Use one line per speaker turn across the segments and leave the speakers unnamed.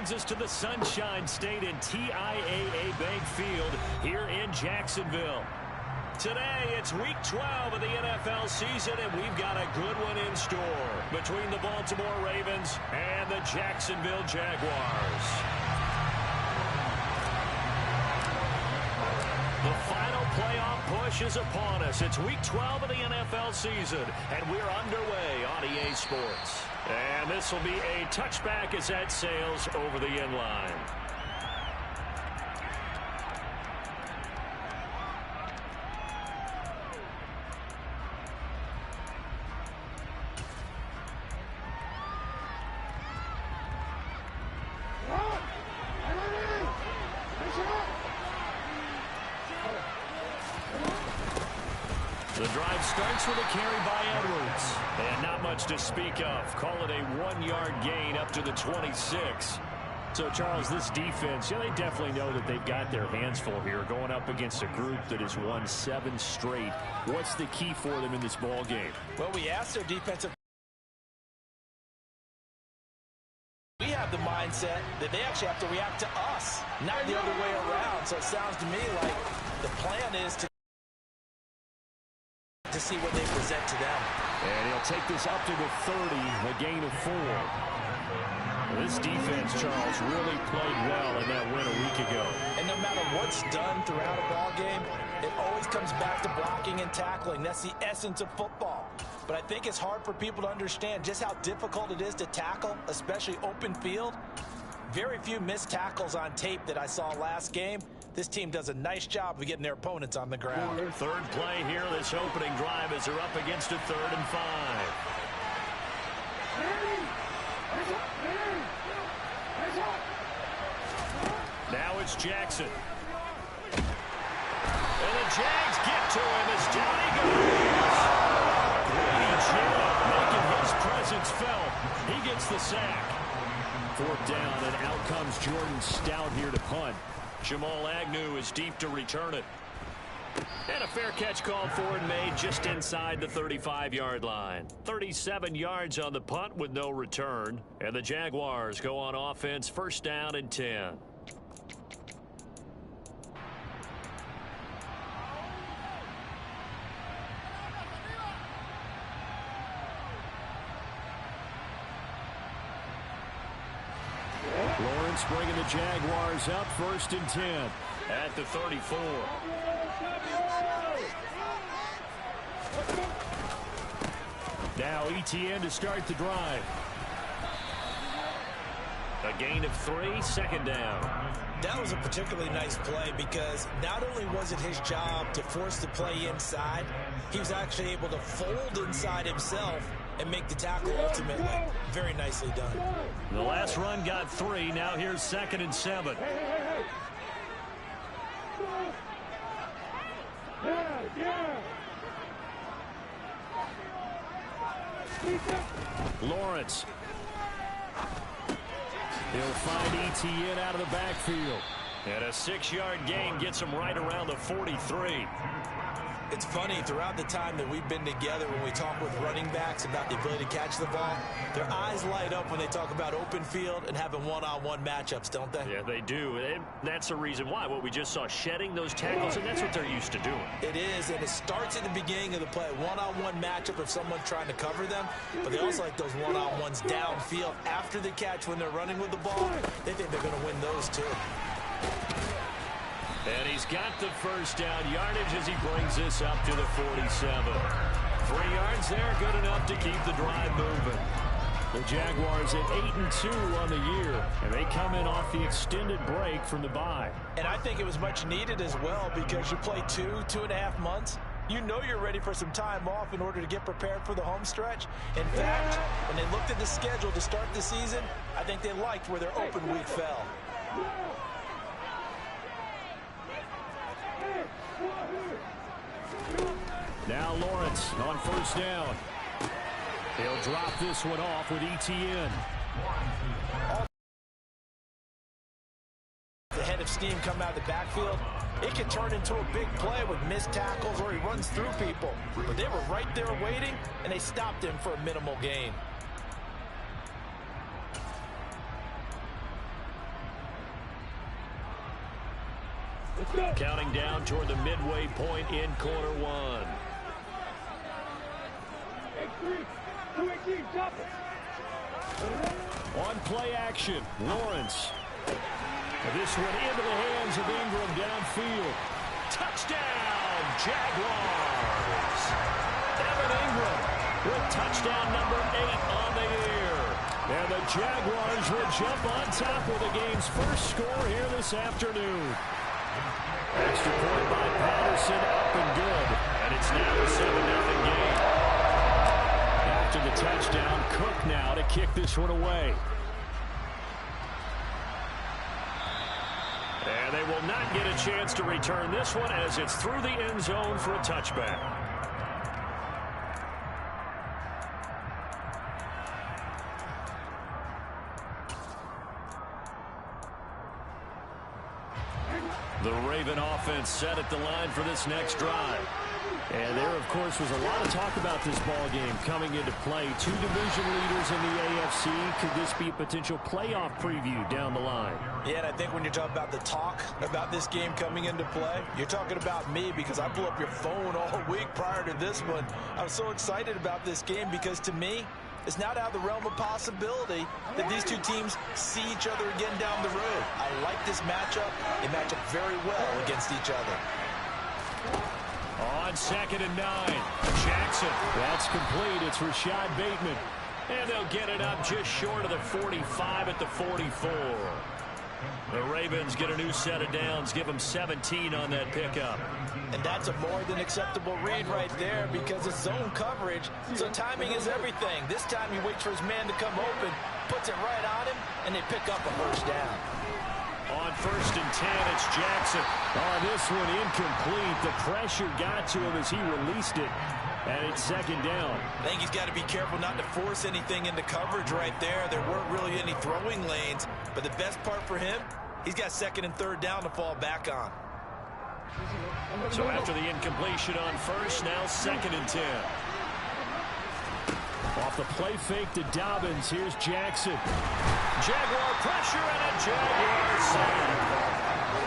brings us to the Sunshine State and TIAA Bank Field here in Jacksonville. Today, it's Week 12 of the NFL season, and we've got a good one in store between the Baltimore Ravens and the Jacksonville Jaguars. The final playoff push is upon us. It's Week 12 of the NFL season, and we're underway on EA Sports. And this will be a touchback as that sails over the end line. The drive starts with a carry by Edwards. And not much to speak of. Call it a 1-yard gain up to the 26. So, Charles, this defense, they definitely know that they've got their hands full here going up against a group that has won 7 straight. What's the key for them in this ball game?
Well, we asked their defensive. We have the mindset that they actually have to react to us, not the other way around. So it sounds to me like the plan is to see what they present to them.
And he'll take this up to the 30, a gain of 4. This defense, Charles, really played well in that win a week ago.
And no matter what's done throughout a ball game, it always comes back to blocking and tackling. That's the essence of football. But I think it's hard for people to understand just how difficult it is to tackle, especially open field. Very few missed tackles on tape that I saw last game. This team does a nice job of getting their opponents on the ground.
Third play here, this opening drive as they're up against a 3rd and 5. Now it's Jackson. And the Jags get to him as down he goes. Grady Jarrett making his presence felt. He gets the sack. 4th down, and out comes Jordan Stout here to punt. Jamal Agnew is deep to return it. And a fair catch called for and made just inside the 35-yard line. 37 yards on the punt with no return. And the Jaguars go on offense, 1st down and 10. Lawrence bringing the Jaguars up, 1st and 10 at the 34. Now ETN to start the drive. A gain of 3, 2nd down.
That was a particularly nice play because not only was it his job to force the play inside, he was actually able to fold inside himself and make the tackle ultimately. Very nicely done.
The last run got 3. Now here's 2nd and 7. Lawrence. He'll find ETN out of the backfield. And a 6-yard gain gets him right around the 43.
It's funny, throughout the time that we've been together, when we talk with running backs about the ability to catch the ball, their eyes light up when they talk about open field and having one-on-one matchups, don't they?
Yeah, they do. And that's the reason why. What we just saw, shedding those tackles, and that's what they're used to doing.
It is, and it starts at the beginning of the play. One-on-one matchup of someone trying to cover them, but they also like those one-on-ones downfield after the catch when they're running with the ball. They think they're going to win those, too.
And he's got the 1st down yardage as he brings this up to the 47. 3 yards there, good enough to keep the drive moving. The Jaguars at 8-2 on the year, and they come in off the extended break from the bye.
And I think it was much needed as well because you play 2.5 months. You know you're ready for some time off in order to get prepared for the home stretch. In fact, when they looked at the schedule to start the season, I think they liked where their open week fell.
Now Lawrence on 1st down. He'll drop this one off with ETN.
The head of steam come out of the backfield. It can turn into a big play with missed tackles or he runs through people. But they were right there waiting, and they stopped him for a minimal gain.
Counting down toward the midway point in quarter one. On play action, Lawrence. This one into the hands of Ingram downfield. Touchdown, Jaguars. Evan Ingram with touchdown number 8 on the year. And the Jaguars will jump on top with the game's first score here this afternoon. Extra point by Patterson, up and good. And it's now a 7-0 game. After the touchdown, Cook now to kick this one away. And they will not get a chance to return this one as it's through the end zone for a touchback. The Raven offense set at the line for this next drive. And there, of course, was a lot of talk about this ball game coming into play. 2 division leaders in the AFC. Could this be a potential playoff preview down the line?
Yeah, and I think when you're talking about the talk about this game coming into play, you're talking about me because I blew up your phone all week prior to this one. I was so excited about this game because, to me, it's not out of the realm of possibility that these two teams see each other again down the road. I like this matchup. They match up very well against each other.
On 2nd and 9, Jackson. That's complete. It's Rashad Bateman. And they'll get it up just short of the 45 at the 44. The Ravens get a new set of downs, give them 17 on that pickup.
And that's a more than acceptable read right there because it's zone coverage, so timing is everything. This time he waits for his man to come open, puts it right on him, and they pick up a first down.
On 1st and 10, it's Jackson. Oh, this one incomplete. The pressure got to him as he released it. And it's 2nd down.
I think he's got to be careful not to force anything into coverage right there. There weren't really any throwing lanes. But the best part for him, he's got 2nd and 3rd down to fall back on.
So after the incompletion on 1st, now 2nd and 10. Off the play fake to Dobbins. Here's Jackson. Jaguar pressure and a Jaguar sack.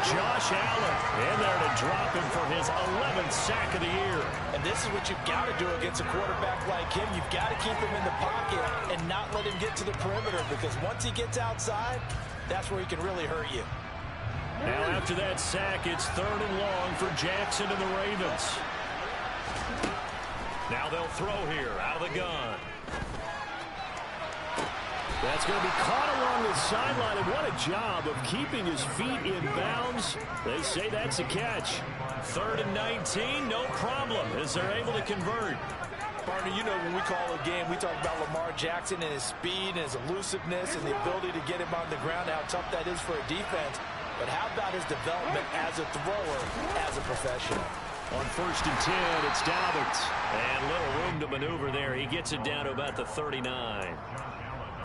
Josh Allen in there to drop him for his 11th sack of the year.
And this is what you've got to do against a quarterback like him. You've got to keep him in the pocket and not let him get to the perimeter because once he gets outside, that's where he can really hurt you.
Now after that sack, it's 3rd and long for Jackson and the Ravens. Now they'll throw here out of the gun. That's going to be caught along the sideline, and what a job of keeping his feet in bounds. They say that's a catch. 3rd and 19, no problem, as they're able to convert.
Partner, you know when we call a game, we talk about Lamar Jackson and his speed and his elusiveness and the ability to get him on the ground, how tough that is for a defense. But how about his development as a thrower, as a professional?
On 1st and 10, it's Dobbins. And little room to maneuver there. He gets it down to about the 39.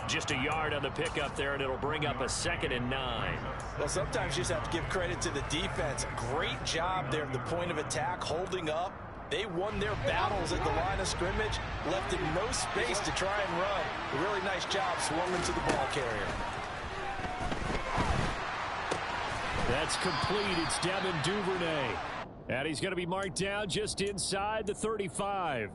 Just a yard on the pickup there, and it'll bring up a 2nd and 9.
Well, sometimes you just have to give credit to the defense. Great job there at the point of attack, holding up. They won their battles at the line of scrimmage, left in no space to try and run. A really nice job swarming to the ball carrier.
That's complete. It's Devin Duvernay. And he's going to be marked down just inside the 35.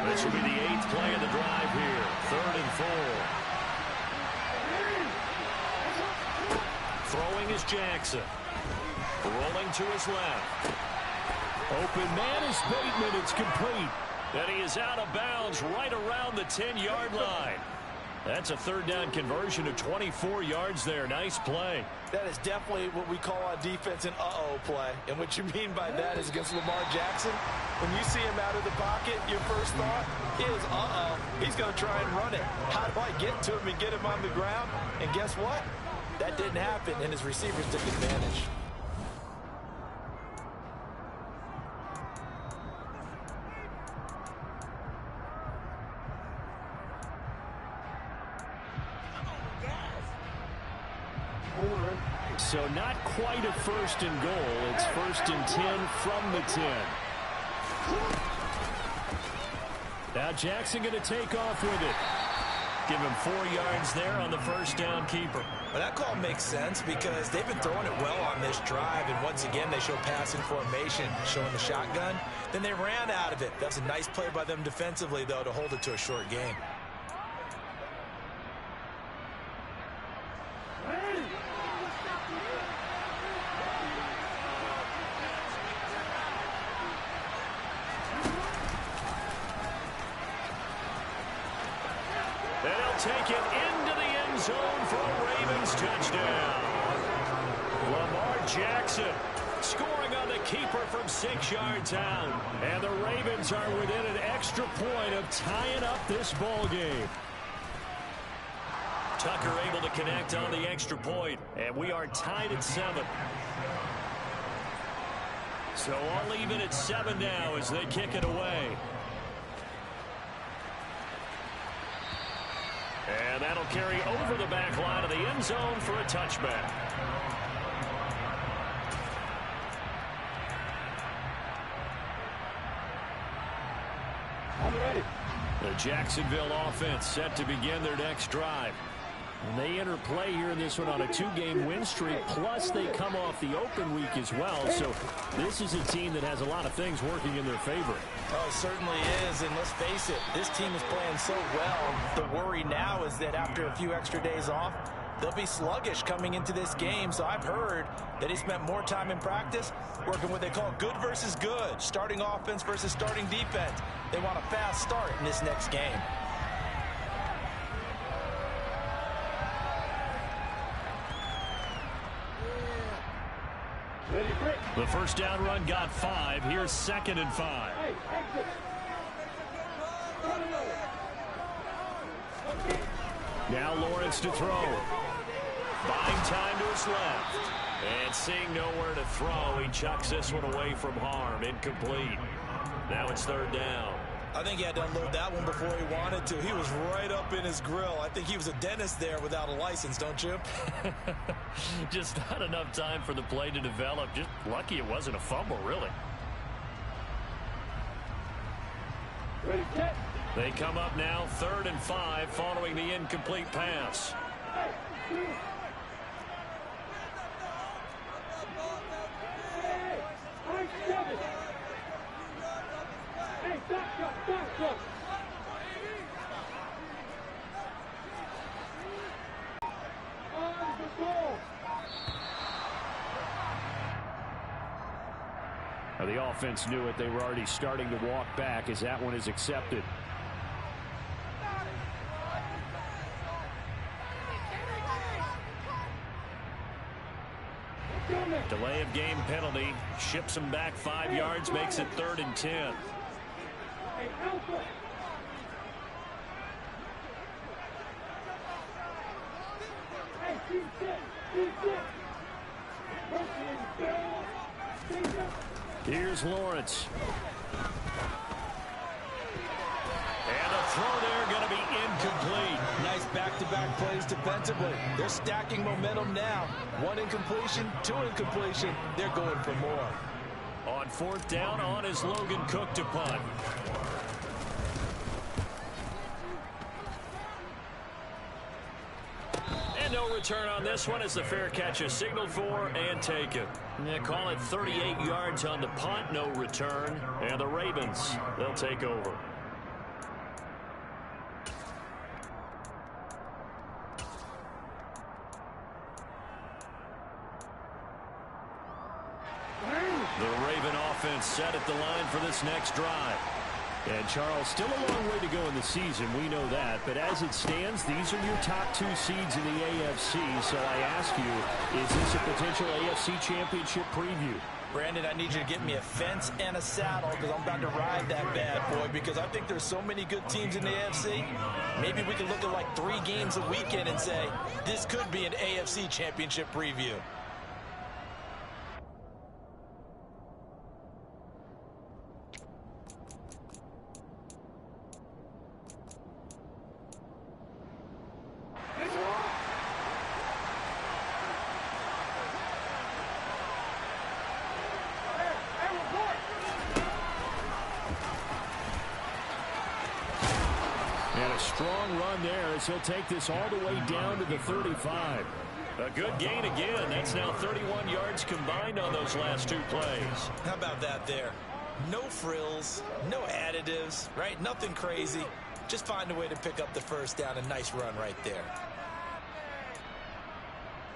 This will be the 8th play of the drive here. 3rd and 4. Throwing is Jackson. Rolling to his left. Open man is Bateman. It's complete. And he is out of bounds right around the 10-yard line. That's a 3rd down conversion of 24 yards there. Nice play.
That is definitely what we call on defense an uh-oh play. And what you mean by that is against Lamar Jackson, when you see him out of the pocket, your first thought is, uh-oh, he's going to try and run it. How do I get to him and get him on the ground? And guess what? That didn't happen, and his receivers took advantage.
So not quite a first and goal. It's first and 10 from the 10. Now Jackson going to take off with it. Give him 4 yards there on the first down keeper.
Well, that call makes sense because they've been throwing it well on this drive, and once again they show passing formation, showing the shotgun. Then they ran out of it. That's a nice play by them defensively, though, to hold it to a short game.
Take it into the end zone for a Ravens touchdown. Lamar Jackson scoring on the keeper from 6 yards out. And the Ravens are within an extra point of tying up this ball game. Tucker able to connect on the extra point, and we are tied at 7. So all even at 7 now as they kick it away. And that'll carry over the back line of the end zone for a touchback. The Jacksonville offense set to begin their next drive. And they enter play here in this one on a 2-game win streak, plus they come off the open week as well. So this is a team that has a lot of things working in their favor.
Oh, it certainly is, and let's face it, this team is playing so well. The worry now is that after a few extra days off, they'll be sluggish coming into this game. So I've heard that he spent more time in practice working what they call good versus good, starting offense versus starting defense. They want a fast start in this next game.
The first down run got 5. Here's 2nd and 5. Now Lawrence to throw. Buying time to his left. And seeing nowhere to throw, he chucks this one away from harm. Incomplete. Now it's 3rd down.
I think he had to unload that one before he wanted to. He was right up in his grill. I think he was a dentist there without a license, don't you?
Just not enough time for the play to develop. Just lucky it wasn't a fumble, really. They come up now 3rd and 5 following the incomplete pass. Now the offense knew it. They were already starting to walk back as that one is accepted. Delay of game penalty. Ships them back 5 yards. Makes it 3rd and 10. Here's Lawrence. And a throw there going to be incomplete.
Nice back-to-back plays defensively. They're stacking momentum now. 1 incompletion, 2 incompletion. They're going for more.
On 4th down, on is Logan Cook to punt. And no return on this one as the fair catch is signaled for and taken. They call it 38 yards on the punt, no return. And the Ravens, they'll take over. The Raven offense set at the line for this next drive. And, Charles, still a long way to go in the season. We know that. But as it stands, these are your top 2 seeds in the AFC. So I ask you, is this a potential AFC championship preview?
Brandon, I need you to get me a fence and a saddle because I'm about to ride that bad boy because I think there's so many good teams in the AFC. Maybe we can look at like 3 games a weekend and say, this could be an AFC championship preview.
A strong run there as he'll take this all the way down to the 35. A good gain again. That's now 31 yards combined on those last 2 plays.
How about that there? No frills, no additives, right? Nothing crazy. Just find a way to pick up the first down. A nice run right there.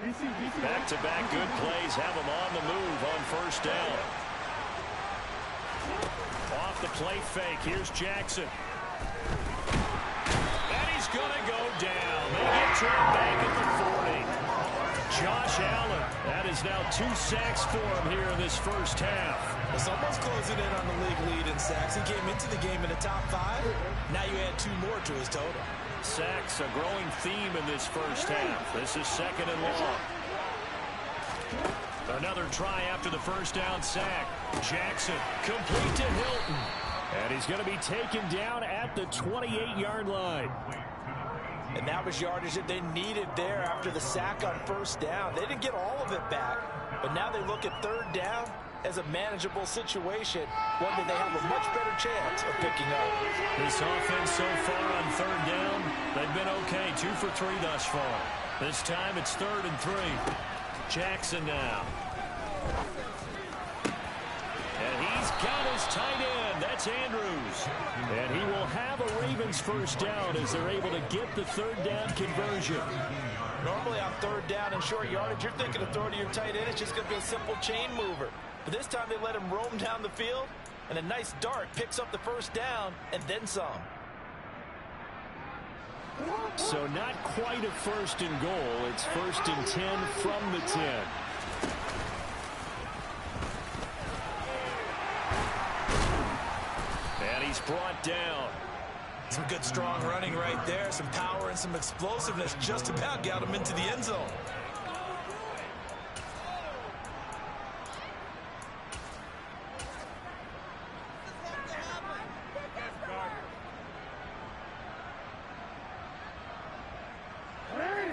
Back-to-back good plays have him on the move on first down. Off the play fake. Here's Jackson. And he's going to go down. They get to him back at the 40. Josh Allen. That is now 2 sacks for him here in this first half.
It's almost closing in on the league lead in sacks. He came into the game in the top 5. Now you add 2 more to his total.
Sacks, a growing theme in this first half. This is 2nd and long. Another try after the first down sack. Jackson, complete to Hilton. And he's going to be taken down at the 28-yard line.
And that was yardage that they needed there after the sack on first down. They didn't get all of it back, but now they look at 3rd down as a manageable situation, one that they have a much better chance of picking up.
This offense so far on 3rd down, they've been okay, 2 for 3 thus far. This time it's 3rd and 3. Jackson now. And he's got his tight end. That's Andrews. And he will have a Ravens first down as they're able to get the 3rd down conversion.
Normally on 3rd down and short yardage, you're thinking of throwing to your tight end. It's just going to be a simple chain mover. But this time they let him roam down the field, and a nice dart picks up the first down and then some.
So not quite a 1st and goal. It's 1st and 10 from the 10. And he's brought down.
Some good strong running right there. Some power and some explosiveness just about got him into the end zone.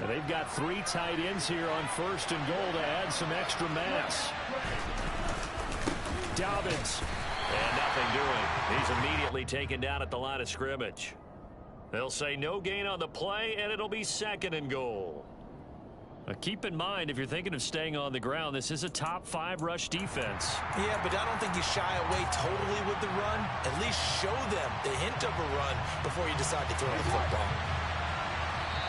They've got 3 tight ends here on 1st and goal to add some extra mass. Dobbins. And nothing doing. He's immediately taken down at the line of scrimmage. They'll say no gain on the play, and it'll be 2nd and goal. Keep in mind, if you're thinking of staying on the ground, this is a top 5 rush defense.
Yeah, but I don't think you shy away totally with the run. At least show them the hint of a run before you decide to throw the football.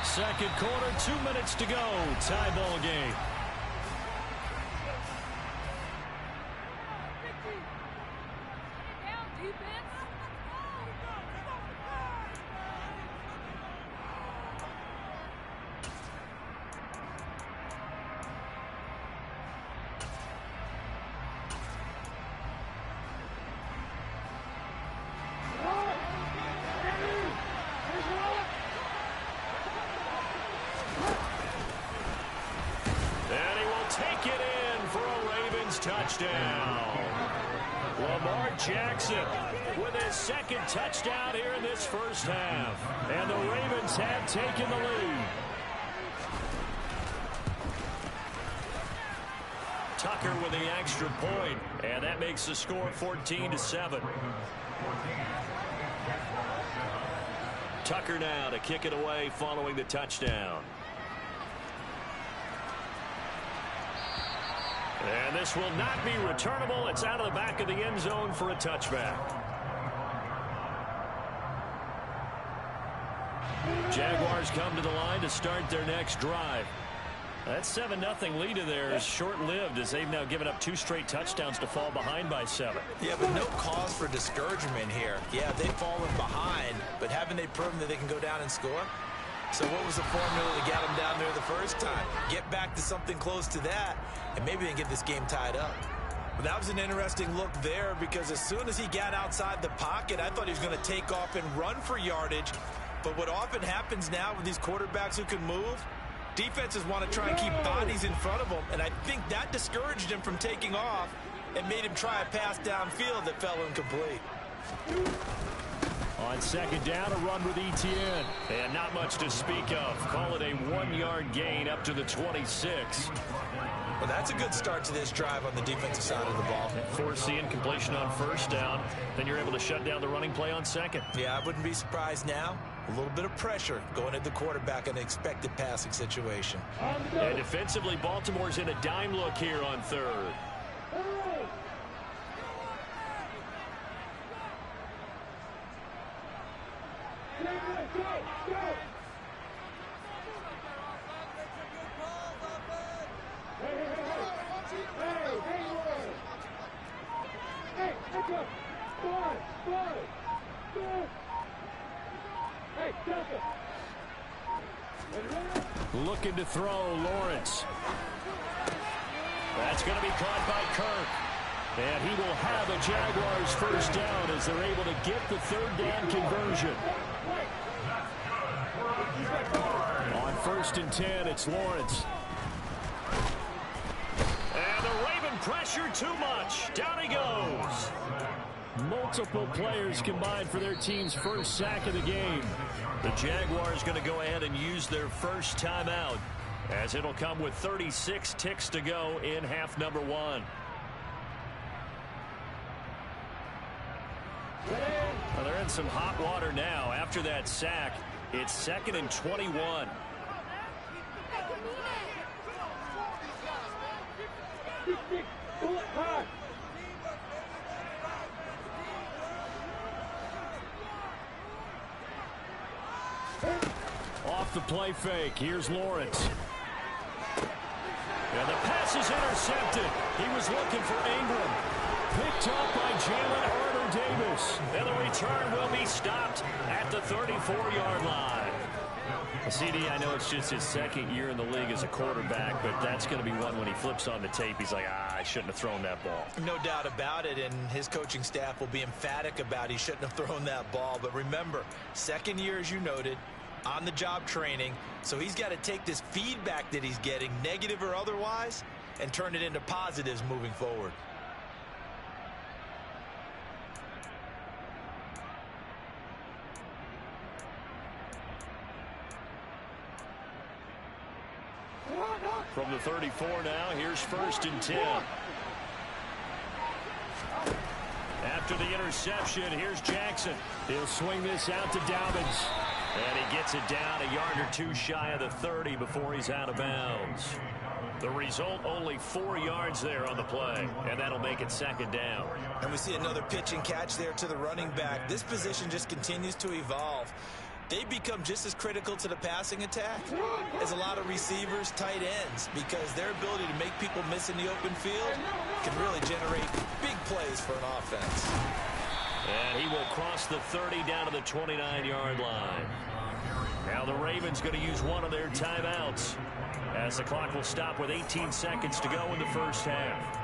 2nd quarter, 2 minutes to go. Tie ball game. Touchdown. Lamar Jackson with his 2nd touchdown here in this first half. And the Ravens have taken the lead. Tucker with the extra point, and that makes the score 14-7. Tucker now to kick it away following the touchdown. And this will not be returnable. It's out of the back of the end zone for a touchback. Jaguars come to the line to start their next drive. That 7-0 lead of theirs short-lived as they've now given up 2 straight touchdowns to fall behind by 7.
Yeah, but no cause for discouragement here. Yeah, they've fallen behind, but haven't they proven that they can go down and score? So what was the formula to get them down there the first time? Get back to something close to that, and maybe they can get this game tied up. But that was an interesting look there because as soon as he got outside the pocket, I thought he was going to take off and run for yardage. But what often happens now with these quarterbacks who can move, defenses want to try and keep bodies in front of them, and I think that discouraged him from taking off and made him try a pass downfield that fell incomplete.
On 2nd down, a run with Etienne. And not much to speak of. Call it a 1-yard gain up to the 26.
Well, that's a good start to this drive on the defensive side of the ball.
Force the incompletion on 1st down. Then you're able to shut down the running play on 2nd.
Yeah, I wouldn't be surprised now A little bit of pressure going at the quarterback in an expected passing situation.
And defensively, Baltimore's in a dime look here on third. Looking to throw, Lawrence. That's going to be caught by Kirk. And he will have a Jaguars first down as they're able to get the third down conversion. On 1st and 10, it's Lawrence. And the Raven pressure too much. Down he goes. Multiple players combined for their team's first sack of the game. The Jaguars going to go ahead and use their first timeout, as it'll come with 36 ticks to go in half number 1. Well, they're in some hot water now. After that sack, it's 2nd and 21. Off the play fake, here's Lawrence. And the pass is intercepted. He was looking for Ingram. Picked up by Jalen Arthur-Davis. And the return will be stopped at the 34-yard line. CD, I know it's just his 2nd year in the league as a quarterback, but that's going to be one when he flips on the tape. He's like, I shouldn't have thrown that ball.
No doubt about it, and his coaching staff will be emphatic about he shouldn't have thrown that ball. But remember, 2nd year, as you noted, on-the-job training, so he's got to take this feedback that he's getting, negative or otherwise, and turn it into positives moving forward.
From the 34 now, here's 1st and 10. After the interception, here's Jackson. He'll swing this out to Dobbins. And he gets it down a yard or two shy of the 30 before he's out of bounds. The result, only 4 yards there on the play, and that'll make it 2nd down.
And we see another pitch and catch there to the running back. This position just continues to evolve. They become just as critical to the passing attack as a lot of receivers, tight ends, because their ability to make people miss in the open field can really generate big plays for an offense.
And he will cross the 30 down to the 29-yard line. Now the Ravens going to use one of their timeouts, as the clock will stop with 18 seconds to go in the first half.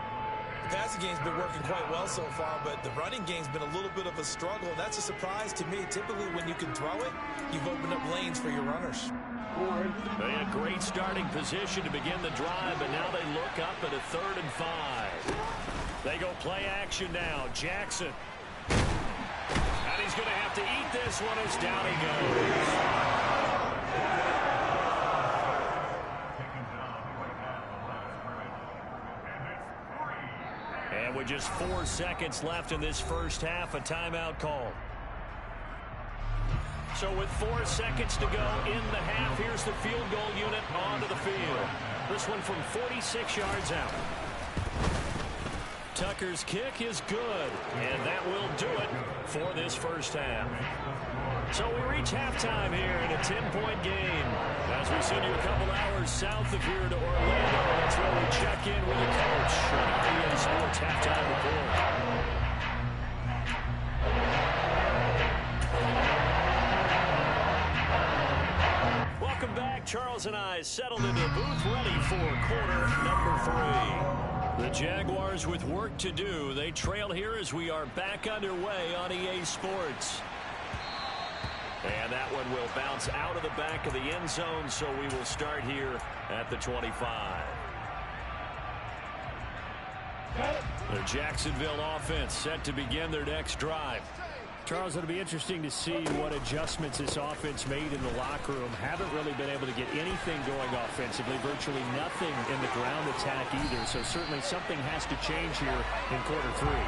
The passing game's been working quite well so far, but the running game's been a little bit of a struggle. That's a surprise to me. Typically, when you can throw it, you've opened up lanes for your runners.
They had a great starting position to begin the drive, but now they look up at a 3rd and 5. They go play action now. Jackson. And he's going to have to eat this one as down he goes. And with just 4 seconds left in this first half, a timeout call. So with 4 seconds to go in the half, here's the field goal unit onto the field. This one from 46 yards out. Tucker's kick is good, and that will do it for this first half. So we reach halftime here in a 10-point game. As we send you a couple hours south of here to Orlando, that's where we check in with the coach on our EA Sports Halftime Report. Welcome back. Charles and I settled into the booth, ready for quarter number 3. The Jaguars with work to do. They trail here as we are back underway on EA Sports. And that one will bounce out of the back of the end zone, so we will start here at the 25. The Jacksonville offense set to begin their next drive. Charles, it'll be interesting to see what adjustments this offense made in the locker room. Haven't really been able to get anything going offensively, virtually nothing in the ground attack either. So certainly something has to change here in quarter three.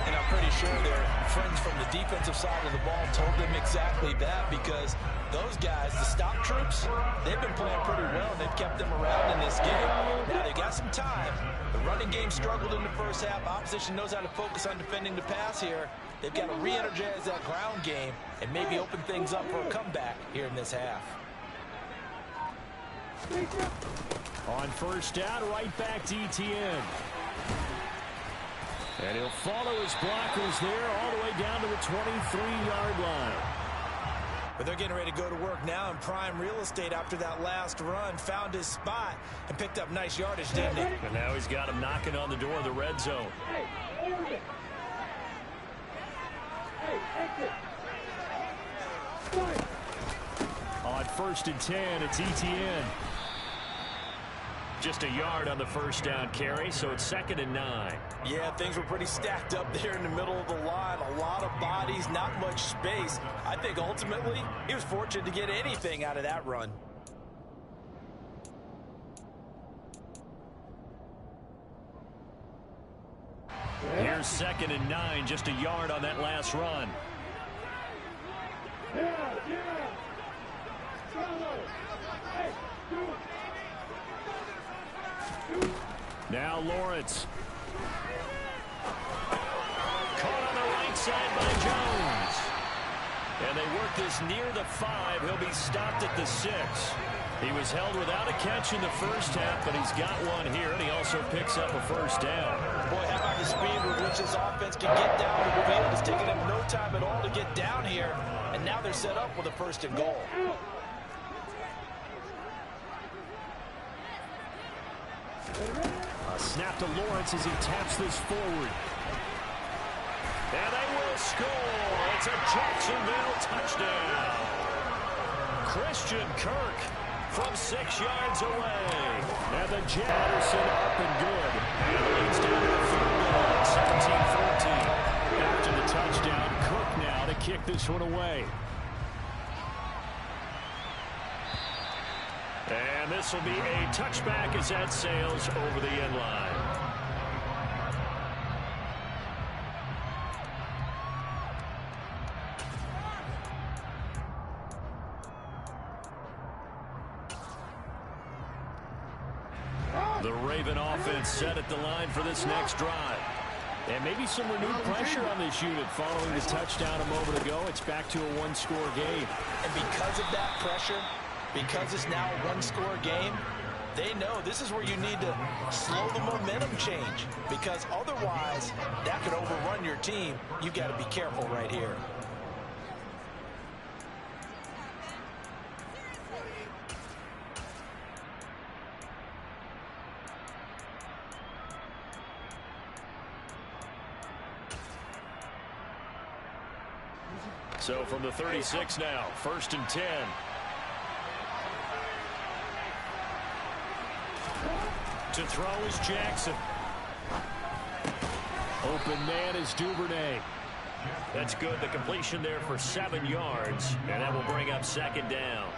And I'm pretty sure their friends from the defensive side of the ball told them exactly that, because those guys, the stop troops, they've been playing pretty well, and they've kept them around in this game. Now they've got some time. The running game struggled in the first half. Opposition knows how to focus on defending the pass here. They've got to re-energize that ground game and maybe open things up for a comeback here in this half.
On first down, right back to ETN. And he'll follow his blockers there all the way down to the 23-yard line.
But they're getting ready to go to work now in prime real estate after that last run. Found his spot and picked up nice yardage, didn't he?
And now he's got him knocking on the door of the red zone. On first and 10, it's ETN. Just a yard on the first down carry, so it's 2nd and 9.
Yeah, things were pretty stacked up there in the middle of the line. A lot of bodies, not much space. I think ultimately he was fortunate to get anything out of that run.
Here's 2nd and 9, just a yard on that last run. Now Lawrence. Caught on the right side by Jones. And they work this near the 5. He'll be stopped at the 6. He was held without a catch in the first half, but he's got one here, and he also picks up a first down.
Boy, how about the speed with which this offense can get down to the field? It's taken them no time at all to get down here, and now they're set up with a 1st and goal.
A snap to Lawrence as he taps this forward. And they will score. It's a Jacksonville touchdown. Christian Kirk from 6 yards away. And the Patterson up and good. And it leads down to the field goal at 17-14. After the touchdown, Kirk now to kick this one away. And this will be a touchback as that sails over the end line. The Raven offense set at the line for this next drive. And maybe some renewed pressure on this unit following the touchdown a moment ago. It's back to a one-score game.
And because of that pressure, because it's now a one-score game, they know this is where you need to slow the momentum change, because otherwise that could overrun your team. You've got to be careful right here.
So from the 36 now, 1st and 10. To throw is Jackson. Open man is Duvernay. That's good. The completion there for 7 yards, and that will bring up 2nd down.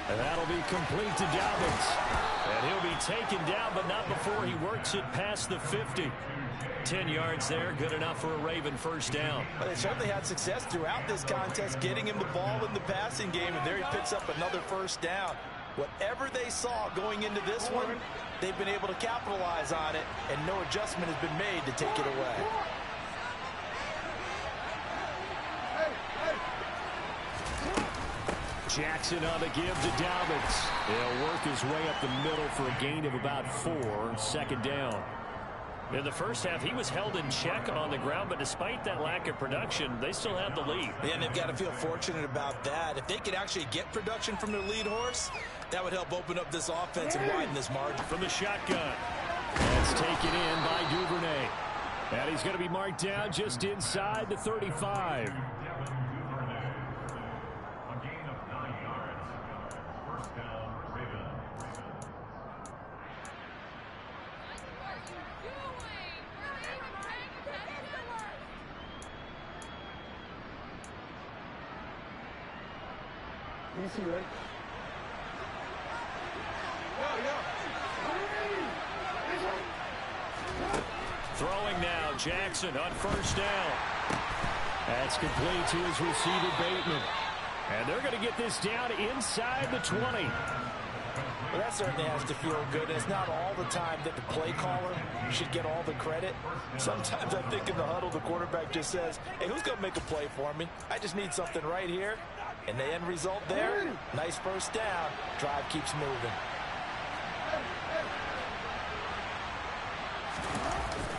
And that'll be complete to Dobbins. And he'll be taken down, but not before he works it past the 50. 10 yards there, good enough for a Raven first down.
Well, they certainly had success throughout this contest, getting him the ball in the passing game, and there he picks up another first down. Whatever they saw going into this one, they've been able to capitalize on it, and no adjustment has been made to take it away.
Jackson on the give to Dobbins. He'll work his way up the middle for a gain of about 4, 2nd down. In the first half, he was held in check on the ground, but despite that lack of production, they still have the lead.
Yeah, and they've got to feel fortunate about that. If they could actually get production from their lead horse, that would help open up this offense and widen this margin.
From the shotgun. That's taken in by Duvernay. And he's going to be marked down just inside the 35. Throwing now, Jackson on first down. That's complete to his receiver, Bateman. And they're going to get this down inside the 20.
Well, that certainly has to feel good. It's not all the time that the play caller should get all the credit. Sometimes I think in the huddle, the quarterback just says, hey, who's going to make a play for me? I just need something right here. And the end result there, nice first down. Drive keeps moving.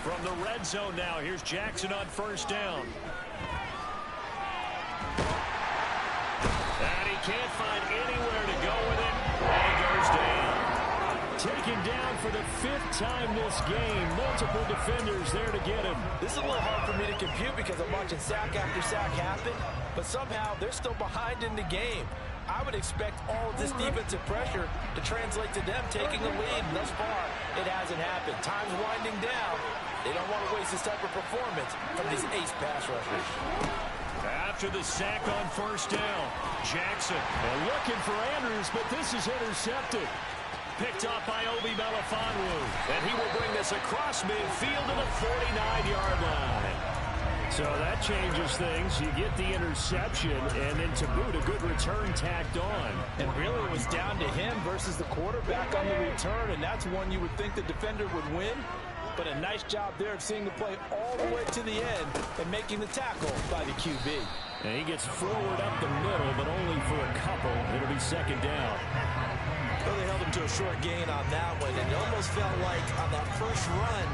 From the red zone now, here's Jackson on first down. And he can't find anywhere to go with it. And he goes down. Taken down for the 5th time this game. Multiple defenders there to get him.
This is a little hard for me to compute because I'm watching sack after sack happen, but somehow they're still behind in the game. I would expect all of this defensive pressure to translate to them taking the lead, and thus far, it hasn't happened. Time's winding down. They don't want to waste this type of performance from these ace pass rushers.
After the sack on first down, Jackson looking for Andrews, but this is intercepted. Picked up by Obi Melifonwu, and he will bring this across midfield to the 49-yard line. So that changes things. You get the interception, and then to boot, a good return tacked on.
And really it was down to him versus the quarterback on the return, and that's one you would think the defender would win. But a nice job there of seeing the play all the way to the end and making the tackle by the QB.
And he gets forward up the middle, but only for a couple. It'll be second down.
Well, they held him to a short gain on that one, and it almost felt like on that first run,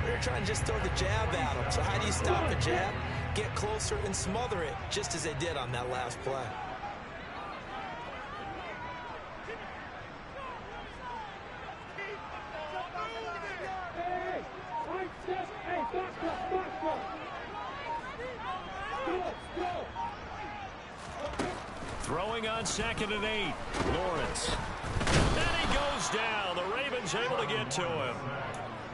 they were trying to just throw the jab at him. So how do you stop a jab? Get closer and smother it, just as they did on that last play.
Throwing on 2nd and 8. Lawrence. And he goes down. The Ravens able to get to him.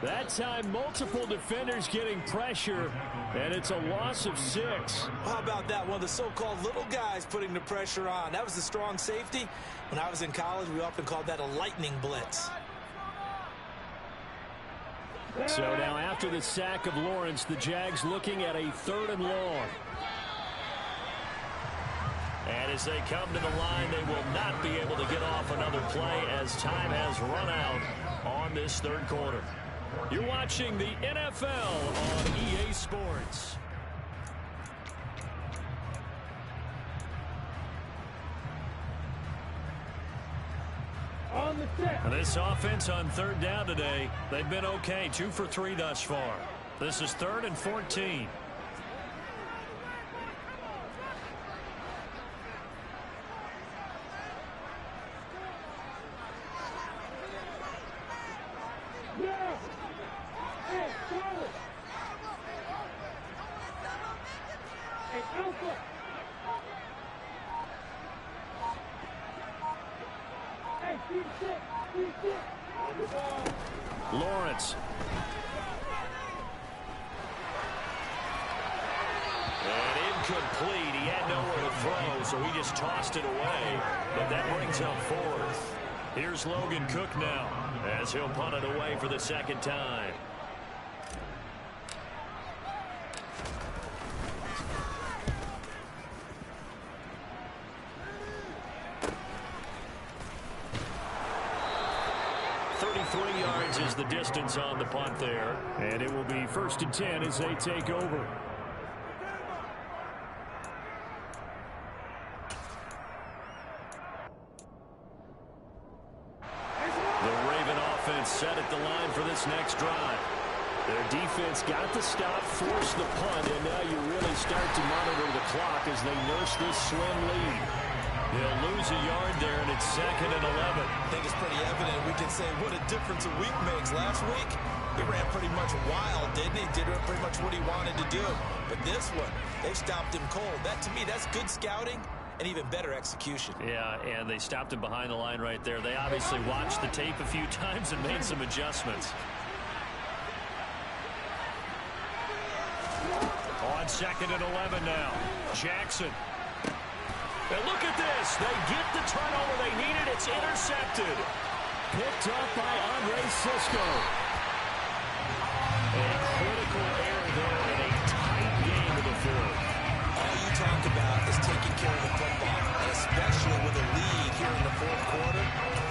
That time, multiple defenders getting pressure, and it's a loss of 6.
How about that? One of the so-called little guys putting the pressure on. That was the strong safety. When I was in college, we often called that a lightning blitz.
So now after the sack of Lawrence, the Jags looking at a 3rd and long. And as they come to the line, they will not be able to get off another play as time has run out on this 3rd quarter. You're watching the NFL on EA Sports. And this offense on 3rd down today, they've been okay. 2 for 3 thus far. This is 3rd and 14. Lawrence. And incomplete. He had nowhere to throw, so he just tossed it away. But that brings up 4th. Here's Logan Cook now, as he'll punt it away for the 2nd time. Is the distance on the punt there, and it will be 1st and 10 as they take over. The Raven offense set at the line for this next drive. Their defense got the stop, forced the punt, and now you really start to monitor the clock as they nurse this slim lead. They'll lose a yard there, and it's 2nd and 11.
I think it's pretty evident. We can say what a difference a week makes. Last week, he ran pretty much wild, didn't he? Did pretty much what he wanted to do. But this one, they stopped him cold. That, to me, that's good scouting and even better execution.
Yeah, and they stopped him behind the line right there. They obviously watched the tape a few times and made some adjustments. On 2nd and 11 now. Jackson. And look at this. They get the turnover they needed. It's intercepted. Picked up by Andre Sisco. A critical error there in a tight game of the fourth.
All you talk about is taking care of the football, and especially with a lead here in the fourth quarter.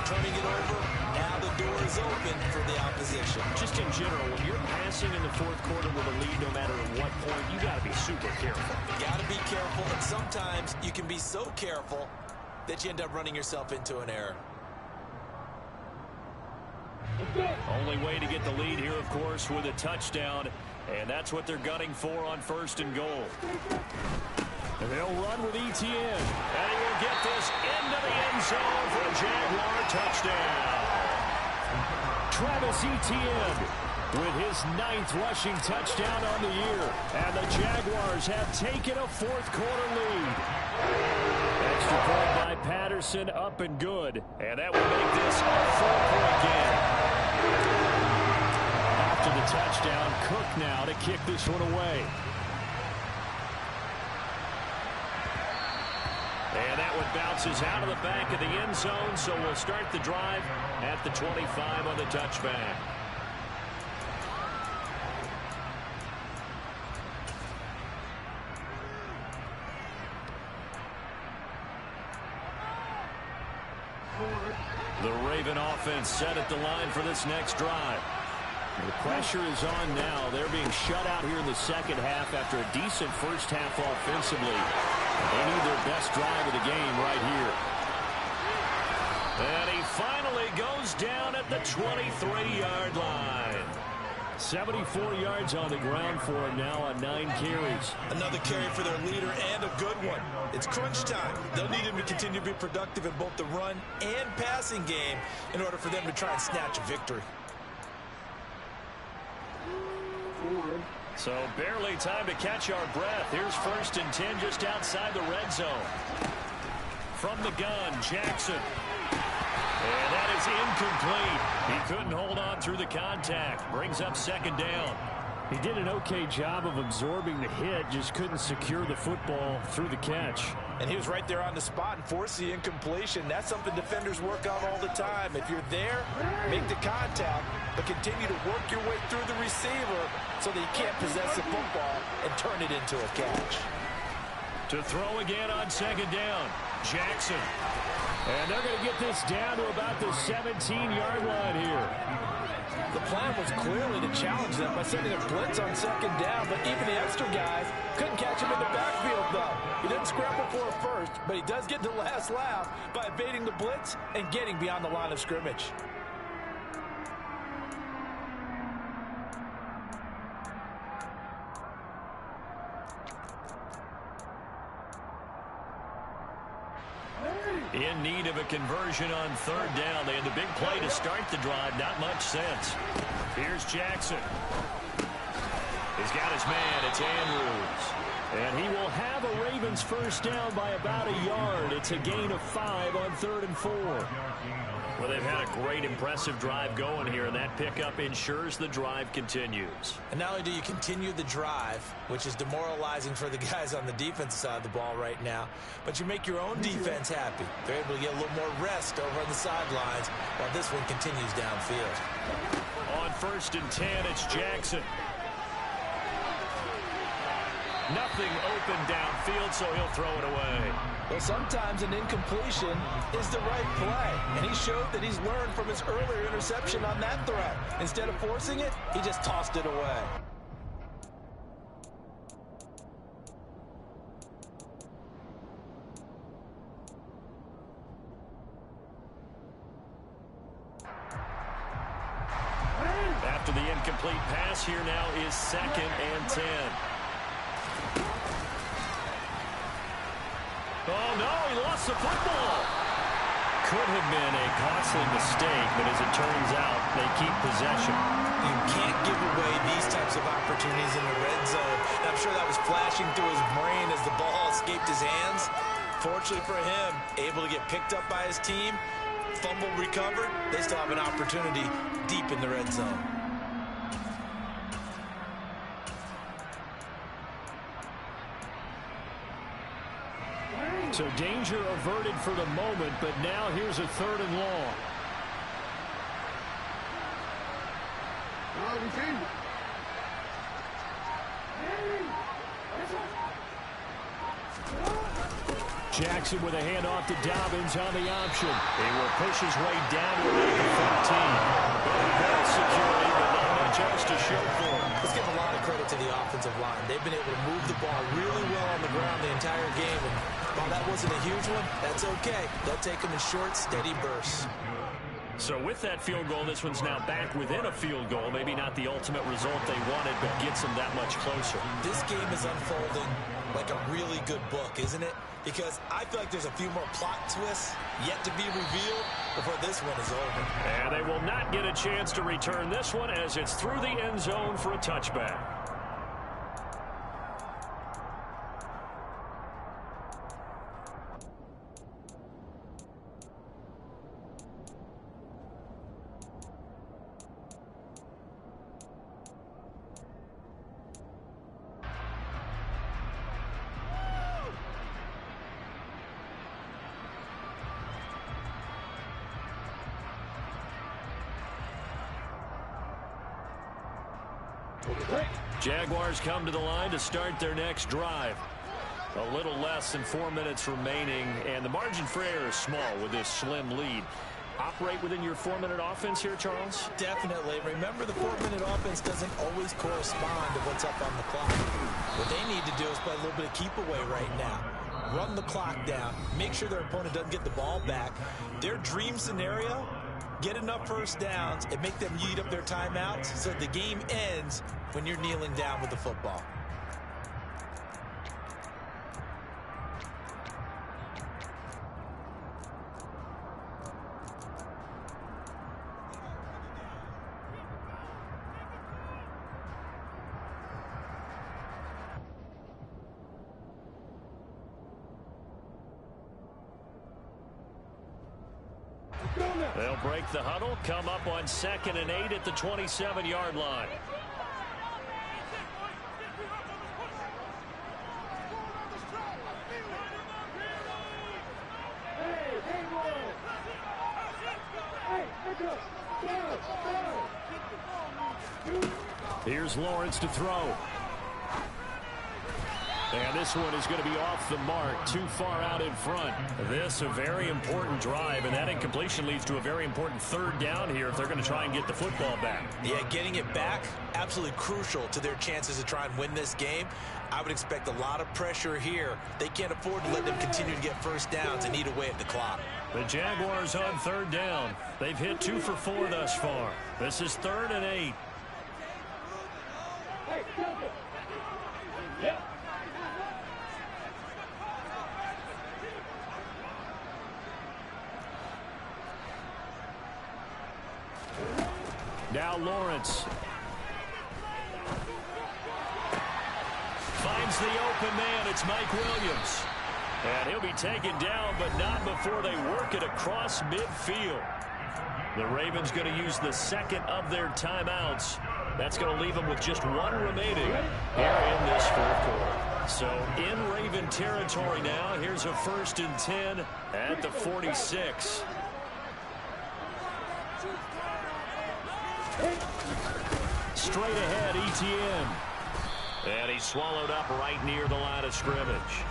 Turning it over, now the door is open for the opposition.
Just in general, when you're passing in the fourth quarter with a lead, no matter at what point, you got to be super careful.
Got to be careful, and sometimes you can be so careful that you end up running yourself into an error.
Only way to get the lead here, of course, with a touchdown, and that's what they're gunning for on 1st and goal. And they'll run with Etienne, and he will get this into the end zone for a Jaguar touchdown. Travis Etienne with his 9th rushing touchdown on the year, and the Jaguars have taken a fourth quarter lead. Extra point by Patterson, up and good, and that will make this a 4-point game. After the touchdown, Cook now to kick this one away. And that one bounces out of the back of the end zone, so we'll start the drive at the 25 on the touchback. The Raven offense set at the line for this next drive. The pressure is on now. They're being shut out here in the second half after a decent first half offensively. They need their best drive of the game right here. And he finally goes down at the 23-yard line. 74 yards on the ground for him now on 9 carries.
Another carry for their leader and a good one. It's crunch time. They'll need him to continue to be productive in both the run and passing game in order for them to try and snatch a victory.
So barely time to catch our breath. Here's 1st and 10 just outside the red zone. From the gun, Jackson. And that is incomplete. He couldn't hold on through the contact. Brings up 2nd down. He did an okay job of absorbing the hit, just couldn't secure the football through the catch.
And he was right there on the spot and forced the incompletion. That's something defenders work on all the time. If you're there, make the contact, but continue to work your way through the receiver so that you can't possess the football and turn it into a catch.
To throw again on 2nd down, Jackson. And they're going to get this down to about the 17-yard line here.
The plan was clearly to challenge them by sending a blitz on 2nd down, but even the extra guys couldn't catch him in the backfield, though. He didn't scramble for a first, but he does get the last laugh by evading the blitz and getting beyond the line of scrimmage.
In need of a conversion on 3rd down. They had the big play to start the drive. Not much sense. Here's Jackson. He's got his man. It's Andrews. And he will have a Ravens first down by about a yard. It's a gain of 5 on 3rd and 4. Well, they've had a great, impressive drive going here, and that pickup ensures the drive continues.
And not only do you continue the drive, which is demoralizing for the guys on the defensive side of the ball right now, but you make your own defense happy. They're able to get a little more rest over on the sidelines while this one continues downfield.
On 1st and 10, it's Jackson. Nothing open downfield, so he'll throw it away.
Well, sometimes an incompletion is the right play, and he showed that he's learned from his earlier interception on that threat. Instead of forcing it, he just tossed it away.
after the incomplete pass. Here now is 2nd and 10. Oh, no, he lost the football. Could have been a costly mistake, but as it turns out, they keep possession.
You can't give away these types of opportunities in the red zone. And I'm sure that was flashing through his brain as the ball escaped his hands. Fortunately for him, able to get picked up by his team, fumble recovered. They still have an opportunity deep in the red zone.
So danger averted for the moment, but now here's a 3rd and long. Jackson with a handoff to Dobbins on the option. He will push his way down to the 15. Good security, but not much else to show for him.
Let's give a lot of credit to the offensive line. They've been able to move the ball really well on the ground the entire game. And while that wasn't a huge one, that's okay. They'll take them in short, steady bursts.
So with that field goal, this one's now back within a field goal. Maybe not the ultimate result they wanted, but gets them that much closer.
This game is unfolding like a really good book, isn't it? Because I feel like there's a few more plot twists yet to be revealed before this one is over.
And they will not get a chance to return this one as it's through the end zone for a touchback. Jaguars come to the line to start their next drive. A little less than 4 minutes remaining, and the margin for error is small with this slim lead. Operate within your 4-minute offense here, Charles?
Definitely. Remember, the 4-minute offense doesn't always correspond to what's up on the clock. What they need to do is play a little bit of keep away right now. Run the clock down. Make sure their opponent doesn't get the ball back. Their dream scenario, get enough first downs and make them eat up their timeouts so the game ends when you're kneeling down with the football.
They'll break the huddle, come up on 2nd and 8 at the 27-yard line. Here's Lawrence to throw. And this one is going to be off the mark, too far out in front. This a very important drive, and that incompletion leads to a very important 3rd down here if they're going to try and get the football back.
Yeah, getting it back, absolutely crucial to their chances to try and win this game. I would expect a lot of pressure here. They can't afford to let them continue to get first downs and eat away at the clock.
The Jaguars on 3rd down. They've hit 2 for 4 thus far. This is 3rd and 8. Now Lawrence finds the open man. It's Mike Williams. And he'll be taken down, but not before they work it across midfield. The Ravens going to use the 2nd of their timeouts. That's going to leave them with just 1 remaining here in this 4th quarter. So in Raven territory now. Here's a 1st and 10 at the 46. Straight ahead, Etienne. And he's swallowed up right near the line of scrimmage.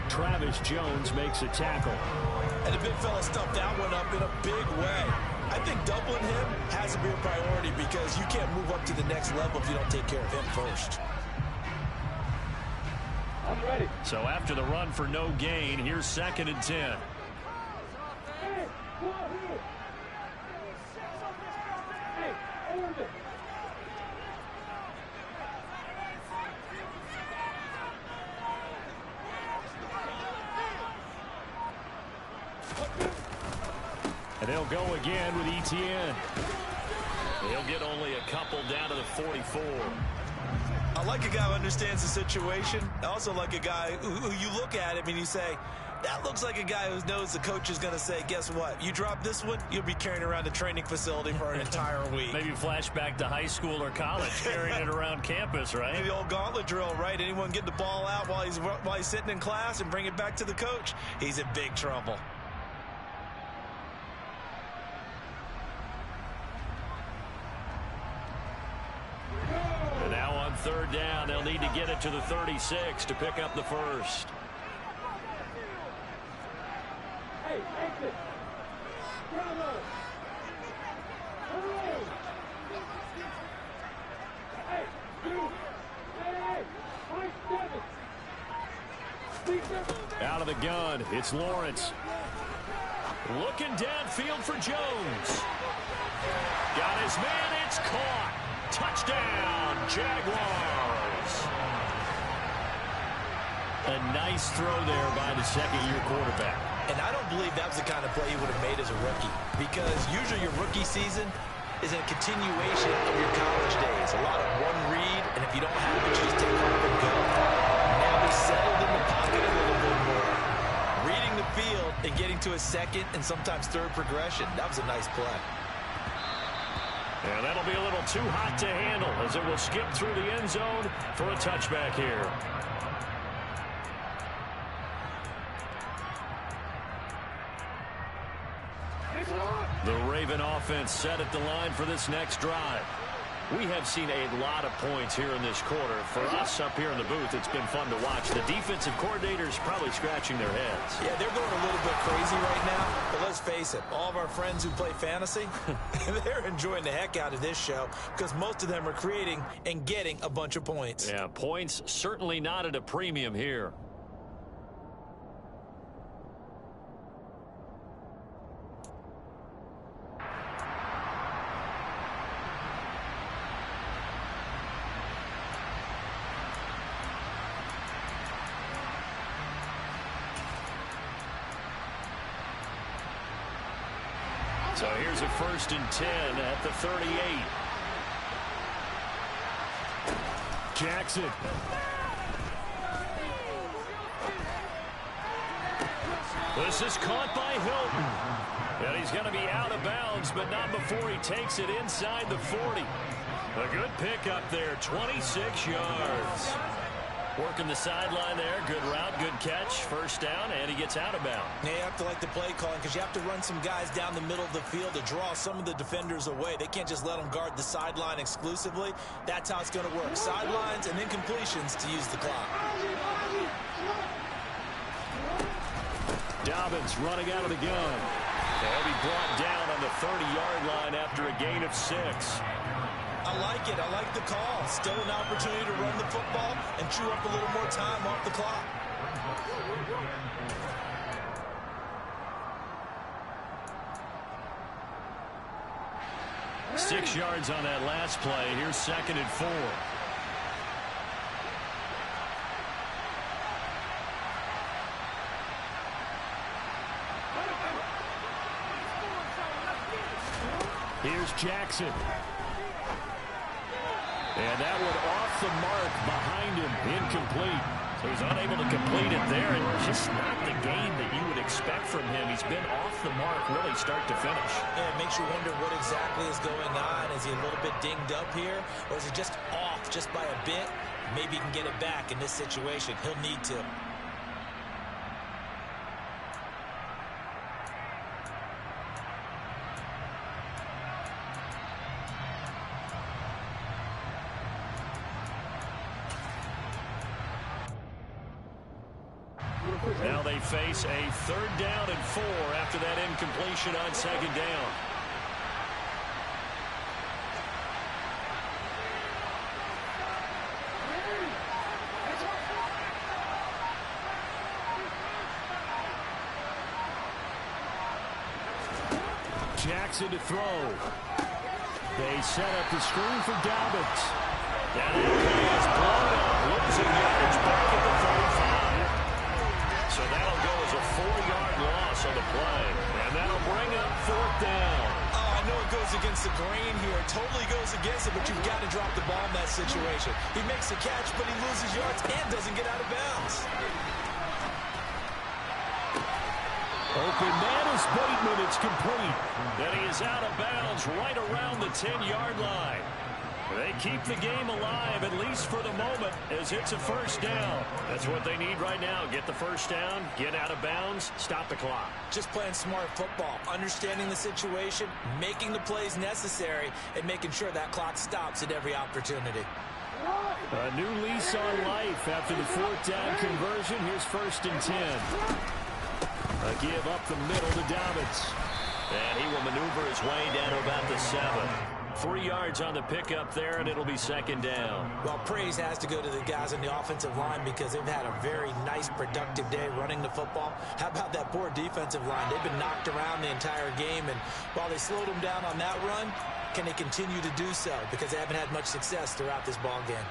Travis Jones makes a tackle.
And the big fella stuffed that one up in a big way. I think doubling him has to be a priority because you can't move up to the next level if you don't take care of him first.
I'm ready. So after the run for no gain, here's 2nd and 10. they'll go again with ETN. He'll get only a couple down to the 44.
I like a guy who understands the situation. I also like a guy who you look at him and you say, that looks like a guy who knows the coach is going to say, guess what? You drop this one, you'll be carrying around a training facility for an entire week.
Maybe flashback to high school or college, carrying it around campus, right?
Maybe the old gauntlet drill, right? Anyone get the ball out while he's sitting in class and bring it back to the coach? He's in big trouble.
And now on third down, they'll need to get it to the 36 to pick up the first.
Hey, exit. Bravo. Hey, you. Hey, Mike Davis.
Out of the gun, it's Lawrence. Looking downfield for Jones. Got his man, it's caught. Touchdown, Jaguars. A nice throw there by the second-year quarterback.
And I don't believe that was the kind of play he would have made as a rookie, because usually your rookie season is a continuation of your college days. A lot of one read, and if you don't have it, you just take off and go. Now he's settled in the pocket a little bit more. Reading the field and getting to a second and sometimes third progression. That was a nice play.
And that'll be a little too hot to handle as it will skip through the end zone for a touchback here. The Raven offense set at the line for this next drive. We have seen a lot of points here in this quarter. For us up here in the booth, it's been fun to watch. The defensive coordinators probably scratching their heads.
Yeah, they're going a little bit crazy right now. But let's face it, all of our friends who play fantasy, they're enjoying the heck out of this show because most of them are creating and getting a bunch of points.
Yeah, points certainly not at a premium here. So here's a 1st and 10 at the 38. Jackson. This is caught by Hilton. And he's going to be out of bounds, but not before he takes it inside the 40. A good pickup there, 26 yards. Working the sideline there. Good route, good catch. First down, and he gets out of bounds.
Now you have to like the play calling because you have to run some guys down the middle of the field to draw some of the defenders away. They can't just let them guard the sideline exclusively. That's how it's going to work. Sidelines and then completions to use the clock.
Dobbins running out of the gun. They'll be brought down on the 30-yard line after a gain of 6.
I like it. I like the call. Still an opportunity to run the football and chew up a little more time off the clock.
Six yards on that last play. Here's 2nd and 4. Here's Jackson. And that one off the mark behind him, incomplete. So he's unable to complete it there, and just not the game that you would expect from him. He's been off the mark really start to finish.
Yeah, it makes you wonder what exactly is going on. Is he a little bit dinged up here, or is he just off just by a bit? Maybe he can get it back in this situation. He'll need to.
Now they face a 3rd down and 4 after that incompletion on 2nd down. Jackson to throw. They set up the screen for Dobbins. And it is blown up, losing yardage back at the 45. So that'll go as a 4-yard loss loss on the play. And that'll bring up 4th down.
Oh, I know it goes against the grain here. It totally goes against it, but you've got to drop the ball in that situation. He makes the catch, but he loses yards and doesn't get out of bounds.
Open man is Bateman. It's complete. And he is out of bounds right around the 10-yard line. They keep the game alive, at least for the moment, as it's a 1st down. That's what they need right now. Get the 1st down, get out of bounds, stop the clock.
Just playing smart football, understanding the situation, making the plays necessary, and making sure that clock stops at every opportunity.
A new lease on life after the 4th down conversion. Here's 1st and 10. A give up the middle to Dobbins. And he will maneuver his way down to about the 7. 3 yards on the pickup there, and it'll be 2nd down.
Well, praise has to go to the guys on the offensive line because they've had a very nice, productive day running the football. How about that poor defensive line? They've been knocked around the entire game, and while they slowed them down on that run, can they continue to do so? Because they haven't had much success throughout this ball game.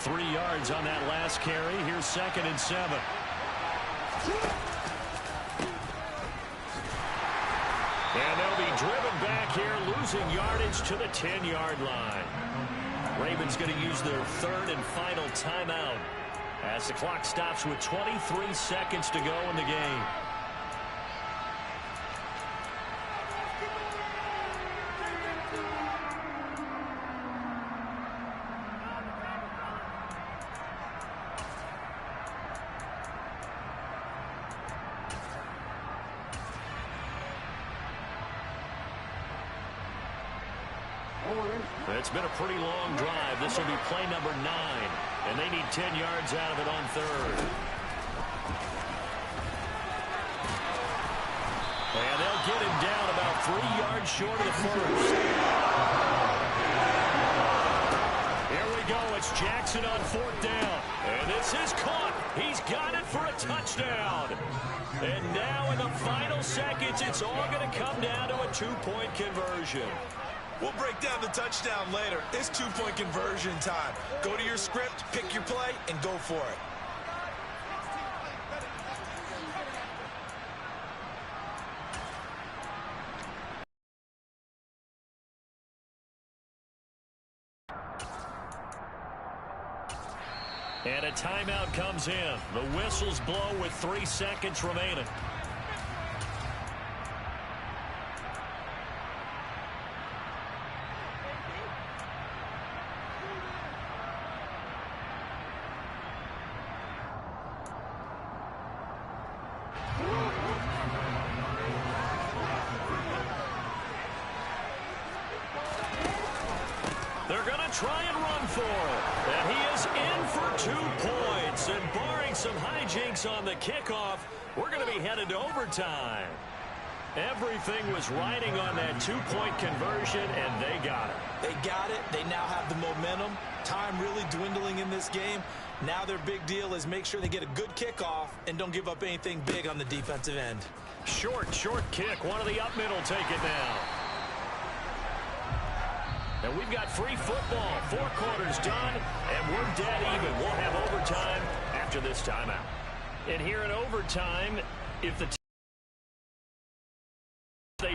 3 yards on that last carry. Here's 2nd and 7. And they'll be driven back here, losing yardage to the 10-yard line. Ravens going to use their 3rd and final timeout as the clock stops with 23 seconds to go in the game. It's been a pretty long drive. This will be play number 9, and they need 10 yards out of it on 3rd. And they'll get him down about 3 yards short of the 1st. Here we go. It's Jackson on 4th down. And this is caught. He's got it for a touchdown. And now in the final seconds, it's all going to come down to a 2-point conversion.
We'll break down the touchdown later. It's 2-point conversion time. Go to your script, pick your play, and go for it.
And a timeout comes in. The whistles blow with 3 seconds remaining. They're going to try and run for it. And he is in for 2 points. And barring some hijinks on the kickoff, we're going to be headed to overtime. Everything was riding on that 2-point conversion, and they got it.
They got it. They now have the momentum. Time really dwindling in this game. Now their big deal is make sure they get a good kickoff and don't give up anything big on the defensive end.
Short kick. One of the up middle take it now. And we've got free football. 4 quarters done, and we're dead even. We'll have overtime after this timeout. And here in overtime, if they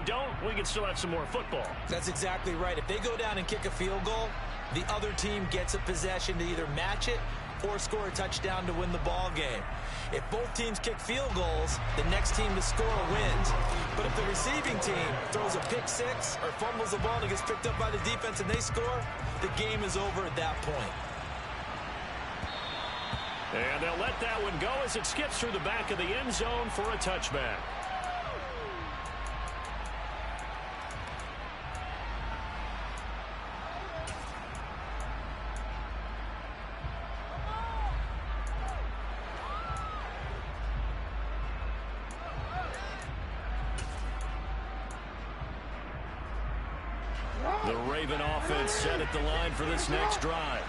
don't, we can still have some more football.
That's exactly right. If they go down and kick a field goal, the other team gets a possession to either match it or score a touchdown to win the ball game. If both teams kick field goals, the next team to score wins. But if the receiving team throws a pick six or fumbles the ball and it gets picked up by the defense and they score, the game is over at that point.
And they'll let that one go as it skips through the back of the end zone for a touchback. The Raven offense set at the line for this next drive.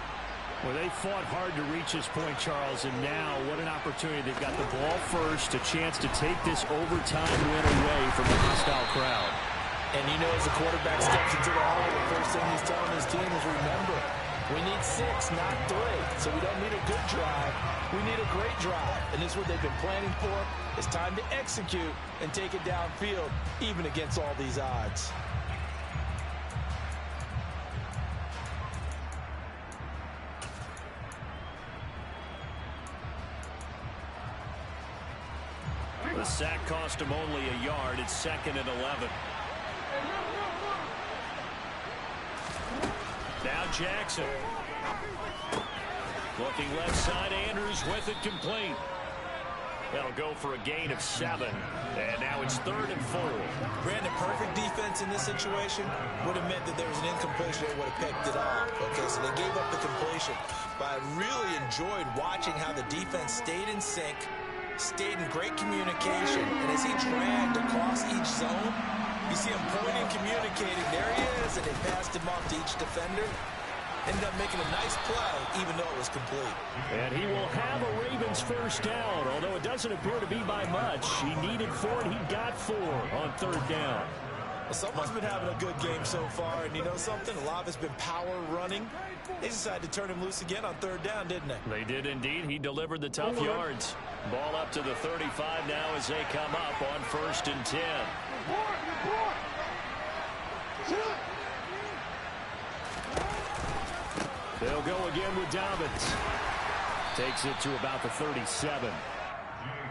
Well, they fought hard to reach this point, Charles, and now what an opportunity. They've got the ball first, a chance to take this overtime win away from the hostile crowd.
And you know, as the quarterback steps into the huddle, the first thing he's telling his team is, remember, We need 6, not 3. So we don't need a good drive. We need a great drive. And this is what they've been planning for. It's time to execute and take it downfield, even against all these odds.
The sack cost him only a yard. It's 2nd and 11. Now Jackson. Looking left side, Andrews with it complete. They'll go for a gain of 7. And now it's 3rd and 4.
Brandon, perfect defense in this situation would have meant that there was an incompletion. They would have picked it off. Okay, so they gave up the completion. But I really enjoyed watching how the defense stayed in sync, stayed in great communication. And as he dragged across each zone, you see him pointing, communicating. There he is, and they passed him off to each defender. Ended up making a nice play, even though it was complete.
And he will have a Ravens first down, although it doesn't appear to be by much. He needed 4, and he got 4 on 3rd down.
Well, someone's been having a good game so far, and you know something? A lot of it's been power running. They decided to turn him loose again on 3rd down, didn't they?
They did indeed. He delivered the tough yards. Ball up to the 35 now as they come up on 1st and 10. They'll go again with Dobbins. Takes it to about the 37.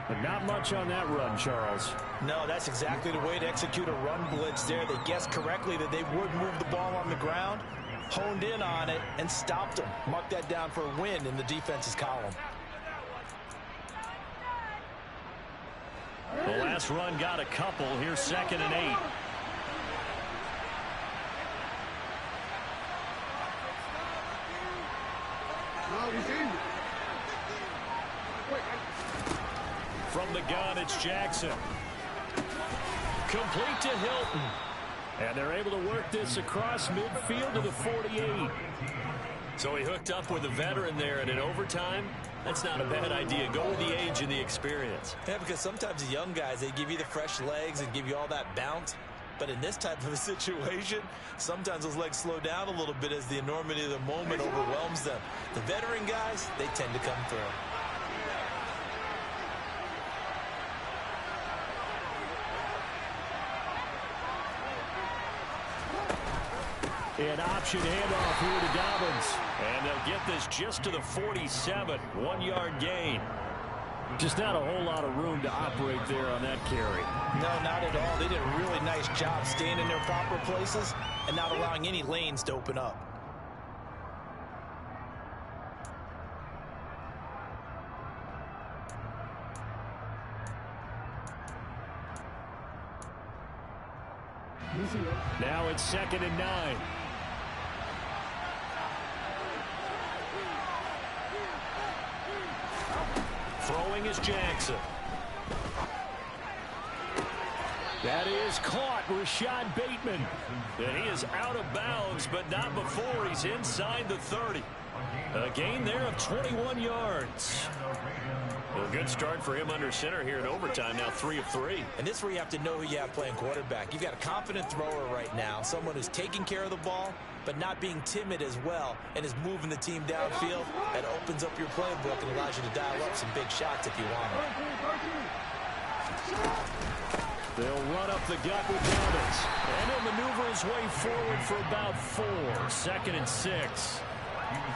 But not much on that run, Charles.
No, that's exactly the way to execute a run blitz there. They guessed correctly that they would move the ball on the ground, honed in on it, and stopped them. Mark that down for a win in the defense's column.
The last run got a couple. Here's 2nd and 8. From the gun, it's Jackson. Complete to Hilton. And they're able to work this across midfield to the 48. So he hooked up with a veteran there, and in overtime, that's not a bad idea. Go with the age and the experience.
Yeah, because sometimes the young guys, they give you the fresh legs and give you all that bounce. But in this type of a situation, sometimes those legs slow down a little bit as the enormity of the moment overwhelms them. The veteran guys, they tend to come through.
An option handoff here to Dobbins. And they'll get this just to the 47. 1-yard gain. Just not a whole lot of room to operate there on that carry.
No, not at all. They did a really nice job staying in their proper places and not allowing any lanes to open up.
Now it's 2nd and 9. Throwing is Jackson. That is caught. Rashad Bateman. And he is out of bounds, but not before he's inside the 30. A gain there of 21 yards. A good start for him under center here in overtime. Now 3 of 3.
And this is where you have to know who you have playing quarterback. You've got a confident thrower right now, someone who's taking care of the ball, but not being timid as well, and is moving the team downfield. That opens up your playbook and allows you to dial up some big shots if you want them.
They'll run up the gut with Dobbins. And he'll maneuver his way forward for about 4. 2nd and 6.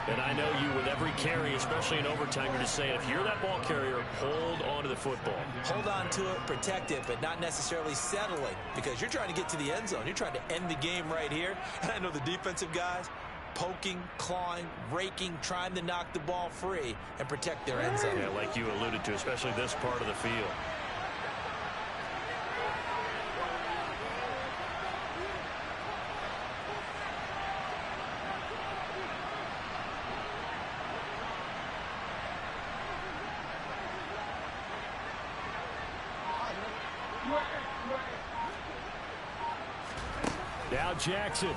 And I know you, with every carry, especially in overtime, you're just saying, if you're that ball carrier, hold on to the football.
Hold on to it, protect it, but not necessarily settling, because you're trying to get to the end zone. You're trying to end the game right here. And I know the defensive guys poking, clawing, raking, trying to knock the ball free and protect their end zone.
Yeah, like you alluded to, especially this part of the field. Now Jackson.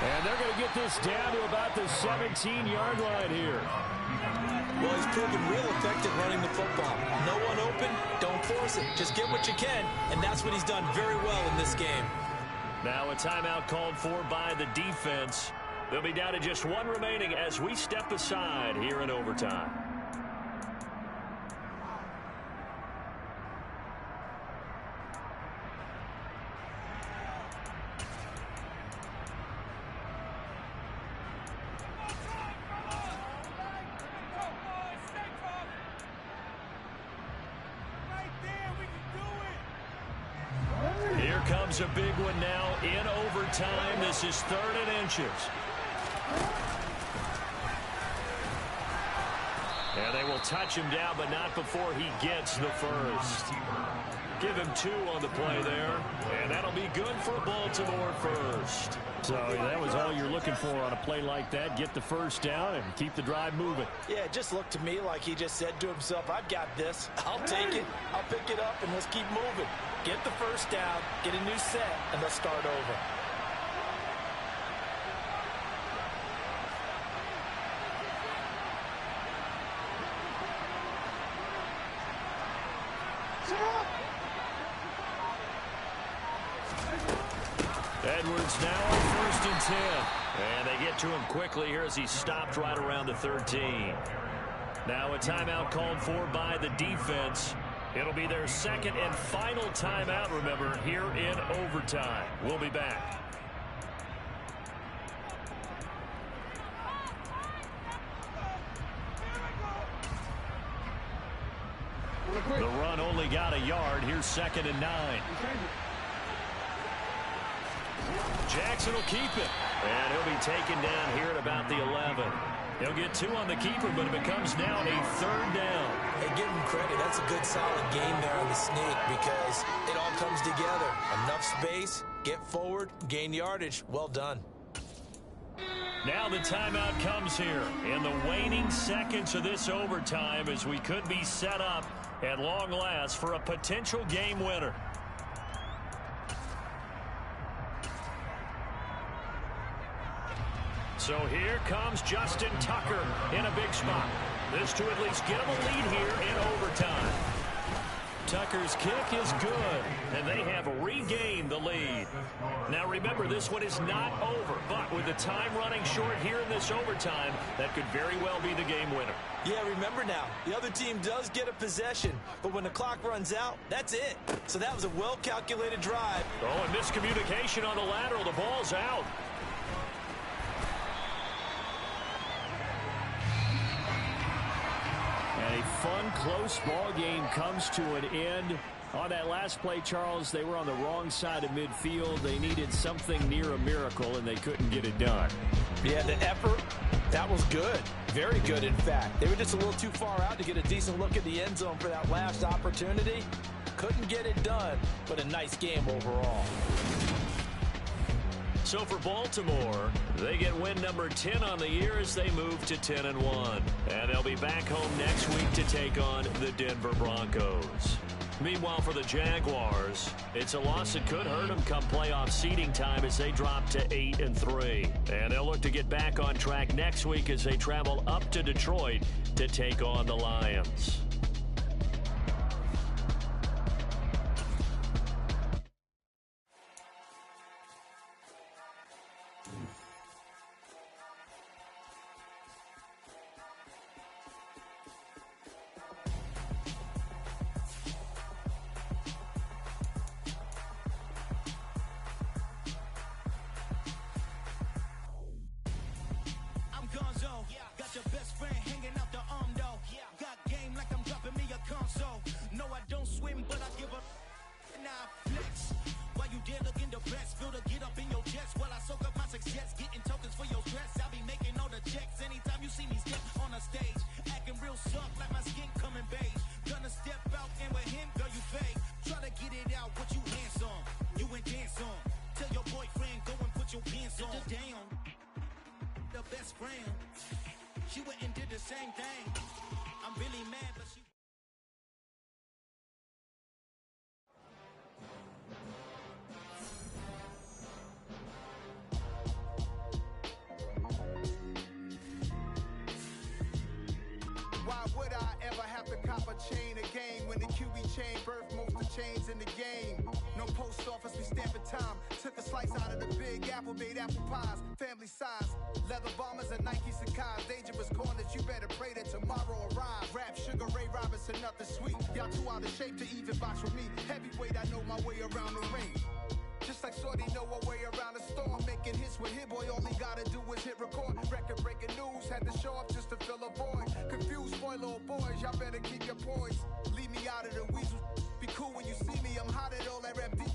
And they're going to get this down to about the 17-yard line here.
Well, he's proven real effective running the football. No one open, don't force it. Just get what you can, and that's what he's done very well in this game.
Now a timeout called for by the defense. They'll be down to just one remaining as we step aside here in overtime. Here comes a big one now in overtime. This is 3rd and inches. And they will touch him down, but not before he gets the first. Give him 2 on the play there, and that'll be good for Baltimore first.
So that was all you're looking for on a play like that. Get the first down and keep the drive moving.
Yeah, it just looked to me like he just said to himself, I've got this. I'll take it. I'll pick it up, and let's keep moving. Get the first down, get a new set, and let's start over.
Edwards now on 1st and 10. And they get to him quickly here as he stopped right around the 13. Now a timeout called for by the defense. It'll be their 2nd and final timeout, remember, here in overtime. We'll be back. The run only got a yard. Here's 2nd and 9. Jackson will keep it. And he'll be taken down here at about the 11. He'll get 2 on the keeper, but it becomes now a 3rd down.
Hey, give him credit. That's a good, solid game there on the sneak because it all comes together. Enough space, get forward, gain yardage. Well done.
Now the timeout comes here in the waning seconds of this overtime as we could be set up at long last for a potential game winner. So here comes Justin Tucker in a big spot. This to at least get him a lead here in overtime. Tucker's kick is good, and they have regained the lead. Now remember, this one is not over, but with the time running short here in this overtime, that could very well be the game winner.
Yeah, remember now, the other team does get a possession, but when the clock runs out, that's it. So that was a well-calculated drive.
Oh, and miscommunication on the lateral. The ball's out.
And a fun, close ball game comes to an end. On that last play, Charles, they were on the wrong side of midfield. They needed something near a miracle, and they couldn't get it done.
Yeah, the effort, that was good. Very good, in fact. They were just a little too far out to get a decent look at the end zone for that last opportunity. Couldn't get it done, but a nice game overall.
So for Baltimore, they get win number 10 on the year as they move to 10-1. And they'll be back home next week to take on the Denver Broncos. Meanwhile, for the Jaguars, it's a loss that could hurt them come playoff seeding time as they drop to 8-3. And they'll look to get back on track next week as they travel up to Detroit to take on the Lions.
She went and did the same thing. I'm really mad, but she...
Why would I ever have to cop a chain a game when the QB chain birthed most of the chains in the game? No No post office, we stamping time. Took a slice out of the big apple, made apple pies. Family size, leather bombers and Nike Sacai's. Dangerous corners, you better pray that tomorrow arrives. Rap, Sugar Ray Robinson, nothing sweet. Y'all too out of shape to even box with me. Heavyweight, I know my way around the ring. Just like Shorty know her way around the storm. Making hits with Hit Boy, all he gotta do is hit record. Record-breaking news, had to show up just to fill a void. Confused, spoiled little boys, y'all better keep your poise. Leave me out of the weasel. Be cool when you see me, I'm hot at all that rap deep.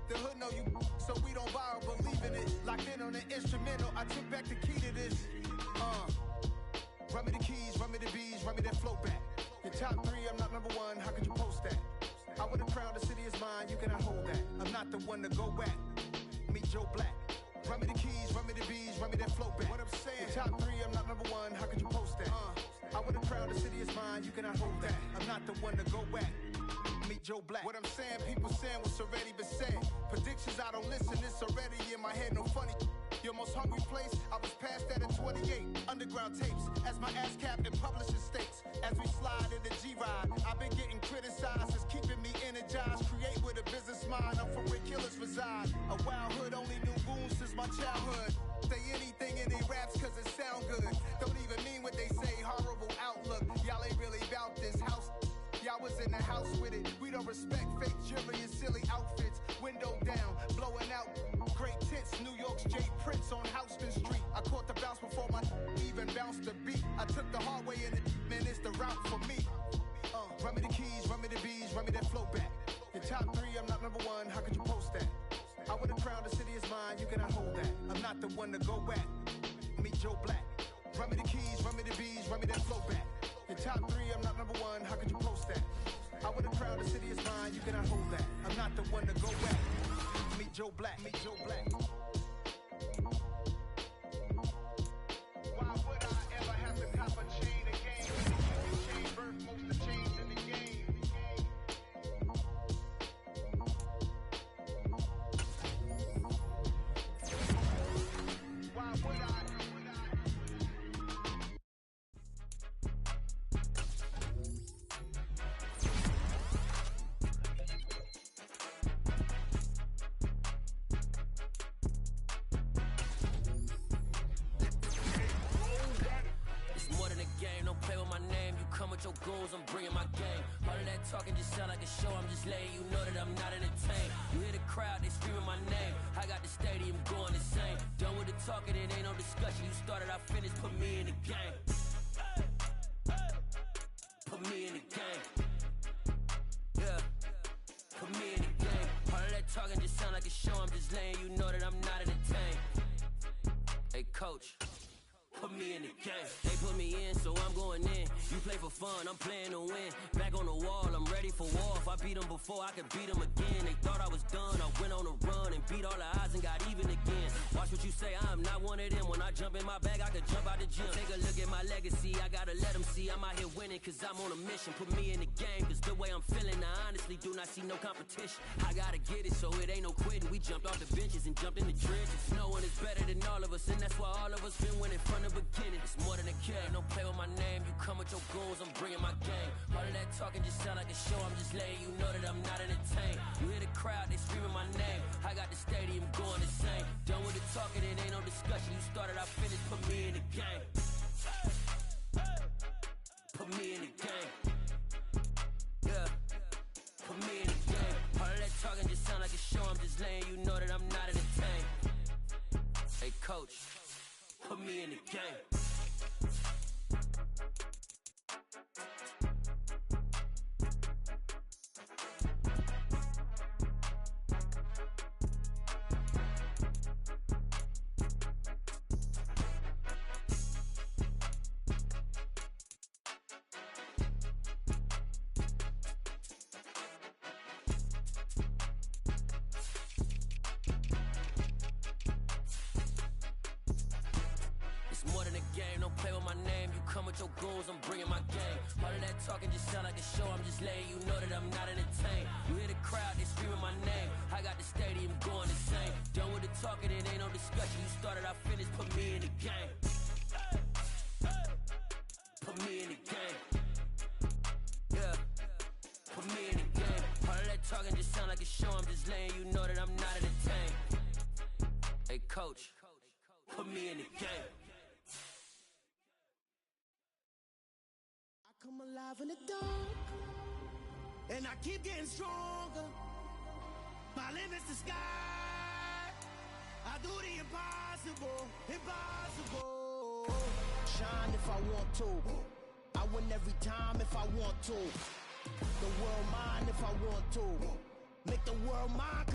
The hood know you, so we don't borrow, believe in it. Locked in on the instrumental, I took back the key to this. Run me the keys, run me the bees, run me that flow back. Your top 3, I'm not number 1, how could you post that? I would've crowned the city is mine, you cannot hold that. I'm not the one to go back. Meet Joe Black. Run me the keys, run me the bees, run me that flow back. What I'm saying, your top 3, I'm not number 1, how could you post that? I would've crowned the city is mine, you cannot hold that. I'm not the one to go back. Meet Joe Black. What I'm saying, people saying what's already been said. Predictions, I don't listen, it's already in my head, no funny. Your most hungry place, I was past that at 28. Underground tapes, as my ass cap in publishing states. As we slide in the G-Ride, I've been getting criticized, it's keeping me energized. Create with a business mind, I'm from where killers reside. A wild hood, only knew goons since my childhood. Say anything in they raps cause it sound good. Don't even mean what they say, horrible outlook. Y'all ain't really about this house. Y'all was in the house with it. We don't respect fake jewelry and silly outfits. Window down, blowing out great tits. New York's J. Prince on Houston Street. I caught the bounce before my even bounced the beat. I took the hard way in it, man, it's the route for me. Run me the keys, run me the bees, run me that flow back. Your top 3, I'm not number 1, how could you post that? I would've crowned the city is mine, you cannot hold that. I'm not the one to go back. Meet Joe Black. Run me the keys, run me the bees, run me that flow back. Your top 3, I'm not number 1, how could you post that? I would've crowned the city is mine, you cannot hold that. I'm not the one to go back. Meet Joe Black, meet Joe Black. Why would I ever have to cop a chain again? Chain birth most of chains in the game. Why would I?
Your goals, I'm bringing my game. All of that talking just sound like a show. I'm just letting you know that I'm not entertained. You hear the crowd, they screaming my name. I got the stadium going insane. Done with the talking, it ain't no discussion. You started, I finished, put me in the game. Put me in the game. Yeah, put me in the game. All of that talking just sound like a show. I'm just letting you know that I'm not entertained. Hey, coach. Put me in the game. They put me in, so I'm going in. You play for fun, I'm playing to win. Back on the wall, I'm ready for war. If I beat them before, I could beat them again. They thought I was done, I went on a run and beat all the odds and got even again. Watch what you say, I'm not one of them. When I jump in my bag, I could jump out the gym. Take a look at my legacy, I gotta let them see I'm out here winning, cause I'm on a mission. Put me in the game, cause the way I'm feeling, I honestly do not see no competition. I gotta get it, so it ain't no quitting. We jumped off the benches and jumped in the trenches. No one is better than all of us, and that's why all of us been winning from the beginning. It's more than a game, don't play with my name. You come with your goons, I'm bringing my game. All of that talking just sound like a show. I'm just letting you know that I'm not entertained. You hear the crowd, they screaming my name. I got the stadium going insane. Done with the talking, it ain't no discussion. You started, I finished, put me in the game. Put me in the game. Yeah, put me in the game. All of that talking just sound like a show. I'm just letting you know that I'm not entertained. Hey, coach, put me in the game. Your goals, I'm bringing my game. All of that talking just sound like a show. I'm just letting you know that I'm not entertained. You hear the crowd, they screaming my name. I got the stadium going insane. Done with the talking, it ain't no discussion. You started, I finished, put me in the game. Put me in the game. Yeah, put me in the game. All of that talking just sound like a show. I'm just letting you know that I'm not in the tank. Hey, coach, put me in the game.
I come alive in the dark, and I keep getting stronger. My limit's the sky. I do the impossible, impossible. Shine if I want to. I win every time if I want to. The world mine if I want to. Make the world mine.